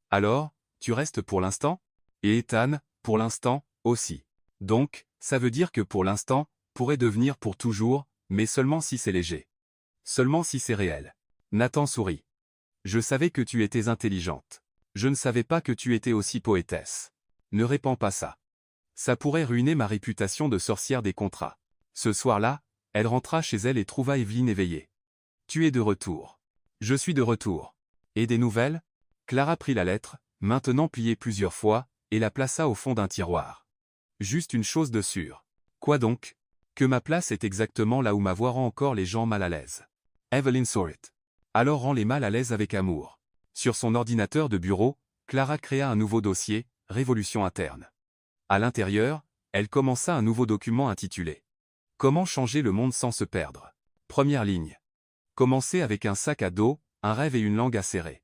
Alors, tu restes pour l'instant? Et Ethan, pour l'instant, aussi. Donc, ça veut dire que pour l'instant, pourrait devenir pour toujours, mais seulement si c'est léger. Seulement si c'est réel. Nathan sourit. Je savais que tu étais intelligente. Je ne savais pas que tu étais aussi poétesse. Ne répands pas ça. Ça pourrait ruiner ma réputation de sorcière des contrats. Ce soir-là, elle rentra chez elle et trouva Evelyne éveillée. Tu es de retour. Je suis de retour. Et des nouvelles? Clara prit la lettre, maintenant pliée plusieurs fois, et la plaça au fond d'un tiroir. Juste une chose de sûre. Quoi donc? Que ma place est exactement là où ma voix rend encore les gens mal à l'aise. Evelyn Sorrett. Alors rend-les mal à l'aise avec amour. Sur son ordinateur de bureau, Clara créa un nouveau dossier, Révolution interne. À l'intérieur, elle commença un nouveau document intitulé « Comment changer le monde sans se perdre ». Première ligne. Commencez avec un sac à dos, un rêve et une langue acérée.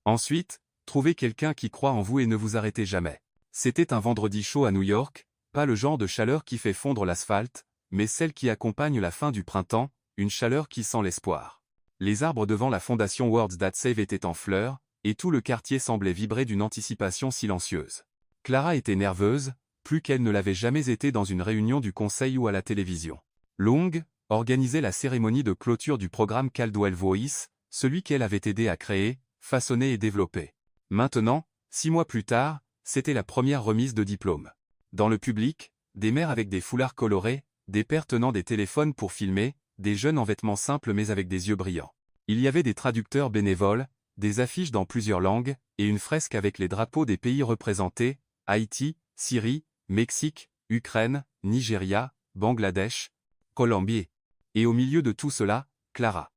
Ensuite, trouvez quelqu'un qui croit en vous et ne vous arrêtez jamais. C'était un vendredi chaud à New York, pas le genre de chaleur qui fait fondre l'asphalte, mais celle qui accompagne la fin du printemps, une chaleur qui sent l'espoir. Les arbres devant la fondation Words That Save étaient en fleurs, et tout le quartier semblait vibrer d'une anticipation silencieuse. Clara était nerveuse, plus qu'elle ne l'avait jamais été dans une réunion du conseil ou à la télévision. Long organisait la cérémonie de clôture du programme Caldwell Voice, celui qu'elle avait aidé à créer, façonner et développer. Maintenant, 6 mois plus tard, c'était la première remise de diplôme. Dans le public, des mères avec des foulards colorés, des pères tenant des téléphones pour filmer, des jeunes en vêtements simples mais avec des yeux brillants. Il y avait des traducteurs bénévoles, des affiches dans plusieurs langues, et une fresque avec les drapeaux des pays représentés, Haïti, Syrie, Mexique, Ukraine, Nigeria, Bangladesh, Colombie. Et au milieu de tout cela, Clara.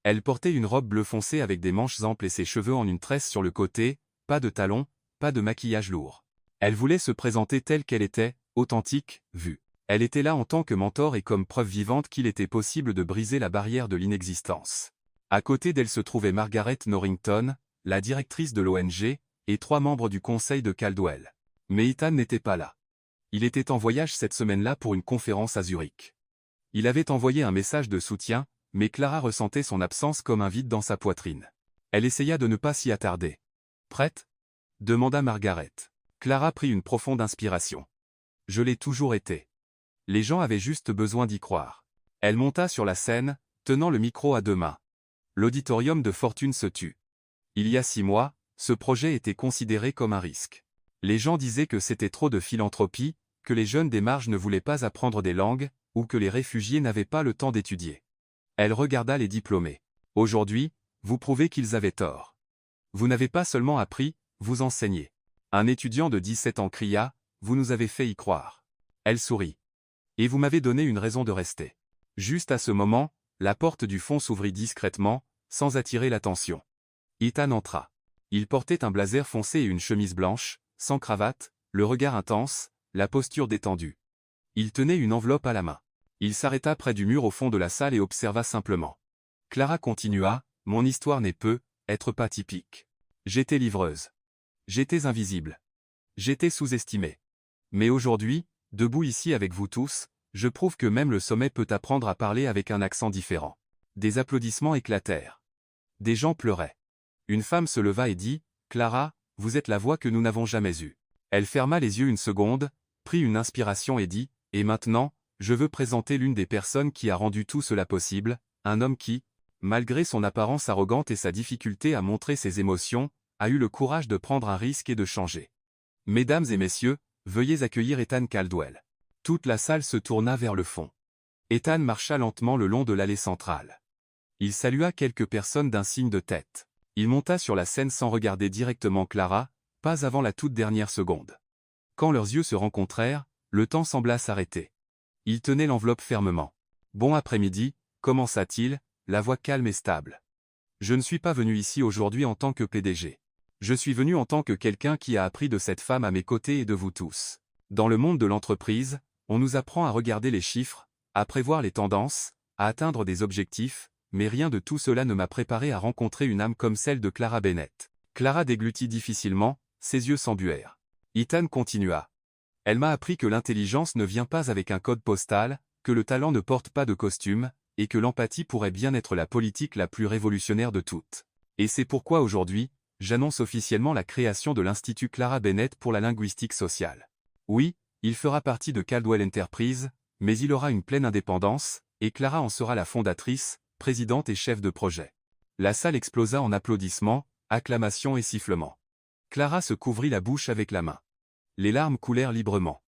Elle portait une robe bleu foncé avec des manches amples et ses cheveux en une tresse sur le côté, pas de talons, pas de maquillage lourd. Elle voulait se présenter telle qu'elle était, authentique, vue. Elle était là en tant que mentor et comme preuve vivante qu'il était possible de briser la barrière de l'inexistence. À côté d'elle se trouvait Margaret Norrington, la directrice de l'ONG, et 3 membres du conseil de Caldwell. Mais Ethan n'était pas là. Il était en voyage cette semaine-là pour une conférence à Zurich. Il avait envoyé un message de soutien, mais Clara ressentait son absence comme un vide dans sa poitrine. Elle essaya de ne pas s'y attarder. « Prête ?» demanda Margaret. Clara prit une profonde inspiration. « Je l'ai toujours été. » Les gens avaient juste besoin d'y croire. Elle monta sur la scène, tenant le micro à 2 mains. L'auditorium de fortune se tut. Il y a 6 mois, ce projet était considéré comme un risque. Les gens disaient que c'était trop de philanthropie, que les jeunes des marges ne voulaient pas apprendre des langues, ou que les réfugiés n'avaient pas le temps d'étudier. Elle regarda les diplômés. Aujourd'hui, vous prouvez qu'ils avaient tort. Vous n'avez pas seulement appris, vous enseignez. Un étudiant de 17 ans cria, vous nous avez fait y croire. Elle sourit. Et vous m'avez donné une raison de rester. Juste à ce moment, la porte du fond s'ouvrit discrètement, sans attirer l'attention. Ethan entra. Il portait un blazer foncé et une chemise blanche, sans cravate, le regard intense, la posture détendue. Il tenait une enveloppe à la main. Il s'arrêta près du mur au fond de la salle et observa simplement. Clara continua, « Mon histoire n'est peu, être pas typique. J'étais livreuse. J'étais invisible. J'étais sous-estimée. Mais aujourd'hui, debout ici avec vous tous, je prouve que même le sommet peut apprendre à parler avec un accent différent. » Des applaudissements éclatèrent. Des gens pleuraient. Une femme se leva et dit, « Clara, vous êtes la voix que nous n'avons jamais eue. » Elle ferma les yeux une seconde, prit une inspiration et dit, « Et maintenant, je veux présenter l'une des personnes qui a rendu tout cela possible, un homme qui, malgré son apparence arrogante et sa difficulté à montrer ses émotions, a eu le courage de prendre un risque et de changer. Mesdames et messieurs, veuillez accueillir Ethan Caldwell. » Toute la salle se tourna vers le fond. Ethan marcha lentement le long de l'allée centrale. Il salua quelques personnes d'un signe de tête. Il monta sur la scène sans regarder directement Clara, pas avant la toute dernière seconde. Quand leurs yeux se rencontrèrent, le temps sembla s'arrêter. Il tenait l'enveloppe fermement. « Bon après-midi » commença-t-il, la voix calme et stable. « Je ne suis pas venu ici aujourd'hui en tant que PDG. Je suis venu en tant que quelqu'un qui a appris de cette femme à mes côtés et de vous tous. Dans le monde de l'entreprise, on nous apprend à regarder les chiffres, à prévoir les tendances, à atteindre des objectifs, mais rien de tout cela ne m'a préparé à rencontrer une âme comme celle de Clara Bennett. » Clara déglutit difficilement, ses yeux s'embuèrent. Ethan continua. « Elle m'a appris que l'intelligence ne vient pas avec un code postal, que le talent ne porte pas de costume, et que l'empathie pourrait bien être la politique la plus révolutionnaire de toutes. Et c'est pourquoi aujourd'hui, j'annonce officiellement la création de l'Institut Clara Bennett pour la linguistique sociale. Oui, il fera partie de Caldwell Enterprises, mais il aura une pleine indépendance, et Clara en sera la fondatrice, présidente et chef de projet. La salle explosa en applaudissements, acclamations et sifflements. Clara se couvrit la bouche avec la main. Les larmes coulèrent librement.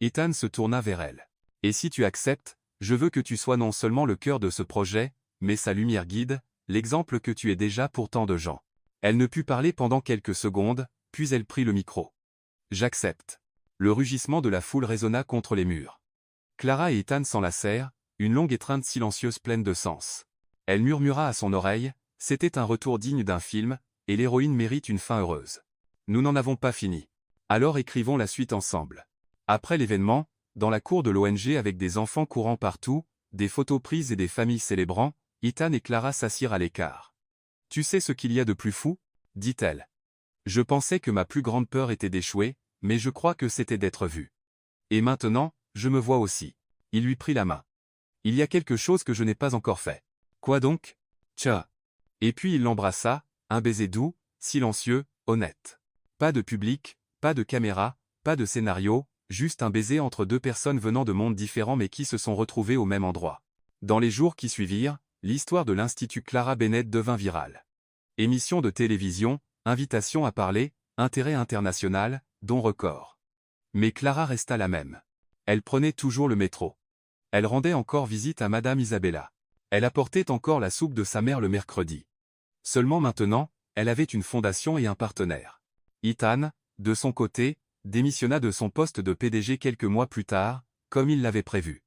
Ethan se tourna vers elle. « Et si tu acceptes, je veux que tu sois non seulement le cœur de ce projet, mais sa lumière guide, l'exemple que tu es déjà pour tant de gens. » Elle ne put parler pendant quelques secondes, puis elle prit le micro. « J'accepte. » Le rugissement de la foule résonna contre les murs. Clara et Ethan s'enlacèrent, une longue étreinte silencieuse pleine de sens. Elle murmura à son oreille, « C'était un retour digne d'un film, et l'héroïne mérite une fin heureuse. Nous n'en avons pas fini. Alors écrivons la suite ensemble. » Après l'événement, dans la cour de l'ONG avec des enfants courant partout, des photos prises et des familles célébrant, Ethan et Clara s'assirent à l'écart. « Tu sais ce qu'il y a de plus fou ?» dit-elle. « Je pensais que ma plus grande peur était d'échouer, mais je crois que c'était d'être vu. Et maintenant, je me vois aussi. » Il lui prit la main. « Il y a quelque chose que je n'ai pas encore fait. »« Quoi donc ?»« Tcha !» Et puis il l'embrassa, un baiser doux, silencieux, honnête. Pas de public, pas de caméra, pas de scénario, juste un baiser entre deux personnes venant de mondes différents mais qui se sont retrouvées au même endroit. Dans les jours qui suivirent, l'histoire de l'Institut Clara Bennett devint virale. Émissions de télévision, invitations à parler, intérêt international, dons record. Mais Clara resta la même. Elle prenait toujours le métro. Elle rendait encore visite à Madame Isabella. Elle apportait encore la soupe de sa mère le mercredi. Seulement maintenant, elle avait une fondation et un partenaire. Ethan, de son côté, démissionna de son poste de PDG quelques mois plus tard, comme il l'avait prévu.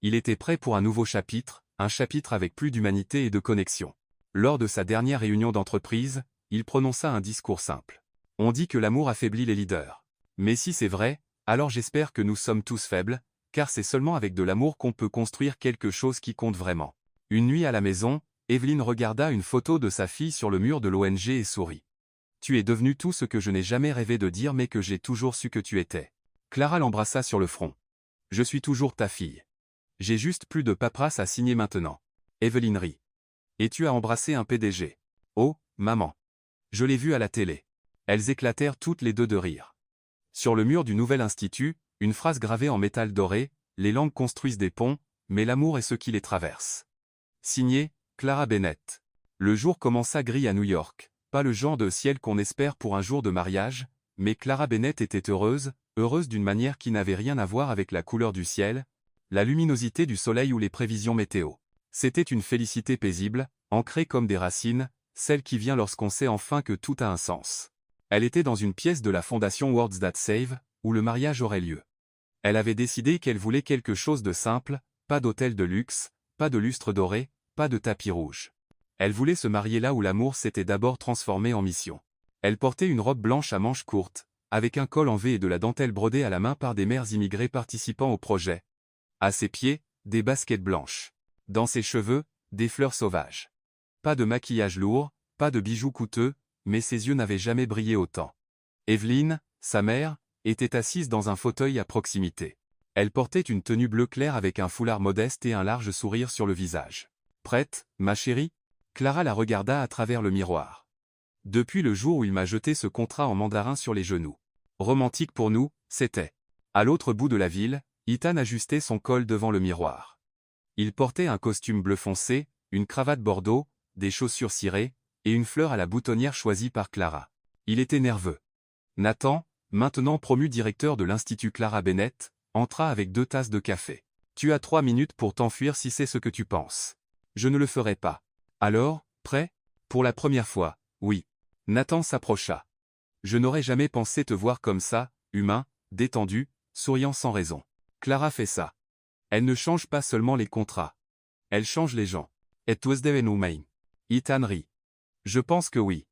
Il était prêt pour un nouveau chapitre, un chapitre avec plus d'humanité et de connexion. Lors de sa dernière réunion d'entreprise, il prononça un discours simple. « On dit que l'amour affaiblit les leaders. Mais si c'est vrai, alors j'espère que nous sommes tous faibles, car c'est seulement avec de l'amour qu'on peut construire quelque chose qui compte vraiment. » Une nuit à la maison, Evelyn regarda une photo de sa fille sur le mur de l'ONG et sourit. « Tu es devenu tout ce que je n'ai jamais rêvé de dire mais que j'ai toujours su que tu étais. » Clara l'embrassa sur le front. « Je suis toujours ta fille. J'ai juste plus de paperasse à signer maintenant. » Evelyn rit. « Et tu as embrassé un PDG. Oh, maman. Je l'ai vu à la télé. » Elles éclatèrent toutes les deux de rire. Sur le mur du nouvel institut, une phrase gravée en métal doré, « Les langues construisent des ponts, mais l'amour est ce qui les traverse. » Signé, Clara Bennett. Le jour commença gris à New York, pas le genre de ciel qu'on espère pour un jour de mariage, mais Clara Bennett était heureuse, heureuse d'une manière qui n'avait rien à voir avec la couleur du ciel, la luminosité du soleil ou les prévisions météo. C'était une félicité paisible, ancrée comme des racines, celle qui vient lorsqu'on sait enfin que tout a un sens. Elle était dans une pièce de la fondation Words That Save, où le mariage aurait lieu. Elle avait décidé qu'elle voulait quelque chose de simple, pas d'hôtel de luxe, pas de lustre doré, pas de tapis rouge. Elle voulait se marier là où l'amour s'était d'abord transformé en mission. Elle portait une robe blanche à manches courtes, avec un col en V et de la dentelle brodée à la main par des mères immigrées participant au projet. À ses pieds, des baskets blanches. Dans ses cheveux, des fleurs sauvages. Pas de maquillage lourd, pas de bijoux coûteux, mais ses yeux n'avaient jamais brillé autant. Evelyn, sa mère, était assise dans un fauteuil à proximité. Elle portait une tenue bleu clair avec un foulard modeste et un large sourire sur le visage. « Prête, ma chérie ?» Clara la regarda à travers le miroir. « Depuis le jour où il m'a jeté ce contrat en mandarin sur les genoux. Romantique pour nous, c'était. » À l'autre bout de la ville, Ethan ajustait son col devant le miroir. Il portait un costume bleu foncé, une cravate bordeaux, des chaussures cirées, et une fleur à la boutonnière choisie par Clara. Il était nerveux. Nathan, maintenant promu directeur de l'Institut Clara Bennett, entra avec 2 tasses de café. « Tu as 3 minutes pour t'enfuir si c'est ce que tu penses. »« Je ne le ferai pas. »« Alors, prêt ? » ?»« Pour la première fois, oui. » Nathan s'approcha. « Je n'aurais jamais pensé te voir comme ça, humain, détendu, souriant sans raison. » Clara fait ça. Elle ne change pas seulement les contrats. Elle change les gens. « Et was there no main ?» Ethan rit. « Je pense que oui.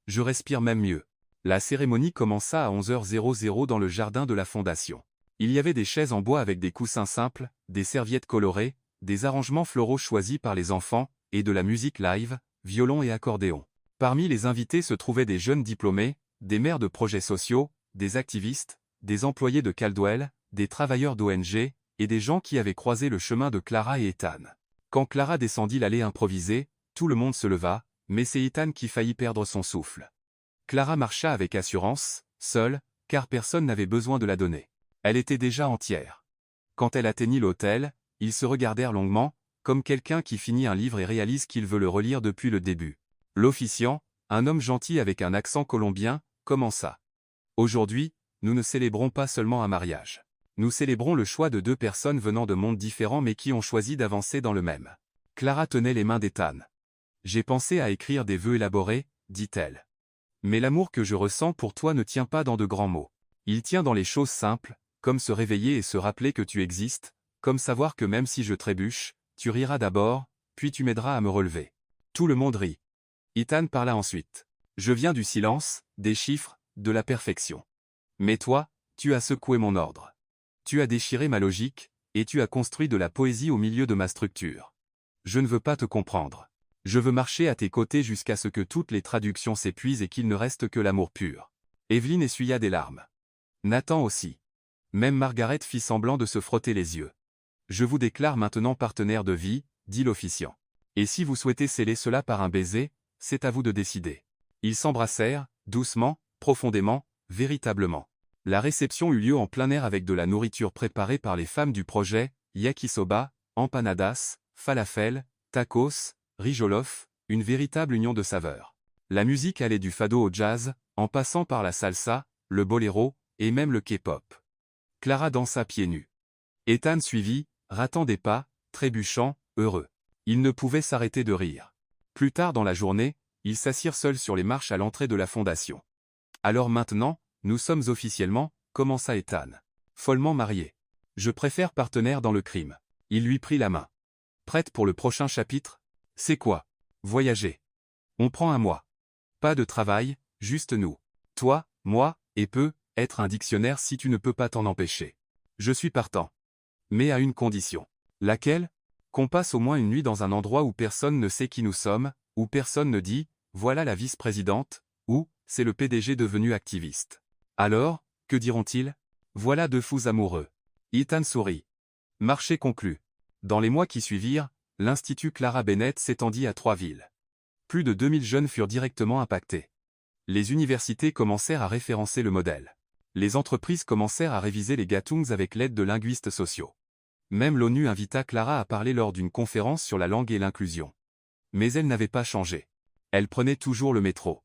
Je respire même mieux. » La cérémonie commença à 11h00 dans le jardin de la fondation. Il y avait des chaises en bois avec des coussins simples, des serviettes colorées, des arrangements floraux choisis par les enfants, et de la musique live, violon et accordéon. Parmi les invités se trouvaient des jeunes diplômés, des maires de projets sociaux, des activistes, des employés de Caldwell, des travailleurs d'ONG, et des gens qui avaient croisé le chemin de Clara et Ethan. Quand Clara descendit l'allée improvisée, tout le monde se leva, mais c'est Ethan qui faillit perdre son souffle. Clara marcha avec assurance, seule, car personne n'avait besoin de la donner. Elle était déjà entière. Quand elle atteignit l'hôtel, ils se regardèrent longuement, comme quelqu'un qui finit un livre et réalise qu'il veut le relire depuis le début. L'officiant, un homme gentil avec un accent colombien, commença. Aujourd'hui, nous ne célébrons pas seulement un mariage. Nous célébrons le choix de deux personnes venant de mondes différents mais qui ont choisi d'avancer dans le même. Clara tenait les mains d'Ethan. J'ai pensé à écrire des vœux élaborés, dit-elle. Mais l'amour que je ressens pour toi ne tient pas dans de grands mots. Il tient dans les choses simples, comme se réveiller et se rappeler que tu existes, comme savoir que même si je trébuche, tu riras d'abord, puis tu m'aideras à me relever. Tout le monde rit. Ethan parla ensuite. Je viens du silence, des chiffres, de la perfection. Mais toi, tu as secoué mon ordre. Tu as déchiré ma logique, et tu as construit de la poésie au milieu de ma structure. Je ne veux pas te comprendre. Je veux marcher à tes côtés jusqu'à ce que toutes les traductions s'épuisent et qu'il ne reste que l'amour pur. Evelyne essuya des larmes. Nathan aussi. Même Margaret fit semblant de se frotter les yeux. Je vous déclare maintenant partenaire de vie, dit l'officiant. Et si vous souhaitez sceller cela par un baiser, c'est à vous de décider. Ils s'embrassèrent, doucement, profondément, véritablement. La réception eut lieu en plein air avec de la nourriture préparée par les femmes du projet, yakisoba, empanadas, falafel, tacos, riz jollof, une véritable union de saveurs. La musique allait du fado au jazz, en passant par la salsa, le boléro, et même le K-pop. Clara dansa pieds nus. Ethan suivit, ratant des pas, trébuchant, heureux. Il ne pouvait s'arrêter de rire. Plus tard dans la journée, ils s'assirent seuls sur les marches à l'entrée de la fondation. Alors maintenant, nous sommes officiellement, commença Ethan. Follement mariés. Je préfère partenaire dans le crime. Il lui prit la main. Prête pour le prochain chapitre? C'est quoi? Voyager. On prend un mois. Pas de travail, juste nous. Toi, moi, et être un dictionnaire si tu ne peux pas t'en empêcher. Je suis partant. Mais à une condition. Laquelle? Qu'on passe au moins une nuit dans un endroit où personne ne sait qui nous sommes, où personne ne dit, voilà la vice-présidente, ou, c'est le PDG devenu activiste. Alors, que diront-ils? Voilà deux fous amoureux. Ethan sourit. Marché conclu. Dans les mois qui suivirent, l'Institut Clara Bennett s'étendit à 3 villes. Plus de 2000 jeunes furent directement impactés. Les universités commencèrent à référencer le modèle. Les entreprises commencèrent à réviser les Gatungs avec l'aide de linguistes sociaux. Même l'ONU invita Clara à parler lors d'une conférence sur la langue et l'inclusion. Mais elle n'avait pas changé. Elle prenait toujours le métro.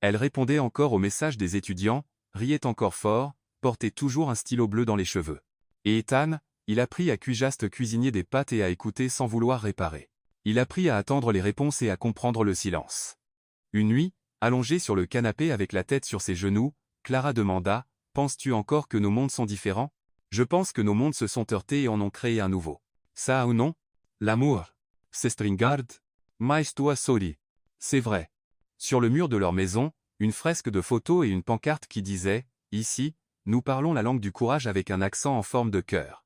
Elle répondait encore aux messages des étudiants, riait encore fort, portait toujours un stylo bleu dans les cheveux. Et Ethan, il apprit à Cuijaste cuisiner des pâtes et à écouter sans vouloir réparer. Il apprit à attendre les réponses et à comprendre le silence. Une nuit, allongée sur le canapé avec la tête sur ses genoux, Clara demanda, « Penses-tu encore que nos mondes sont différents? Je pense que nos mondes se sont heurtés et en ont créé un nouveau. Ça ou non? L'amour. C'est stringard. Mais toi soli. » C'est vrai. Sur le mur de leur maison, une fresque de photos et une pancarte qui disait « Ici, nous parlons la langue du courage avec un accent en forme de cœur. »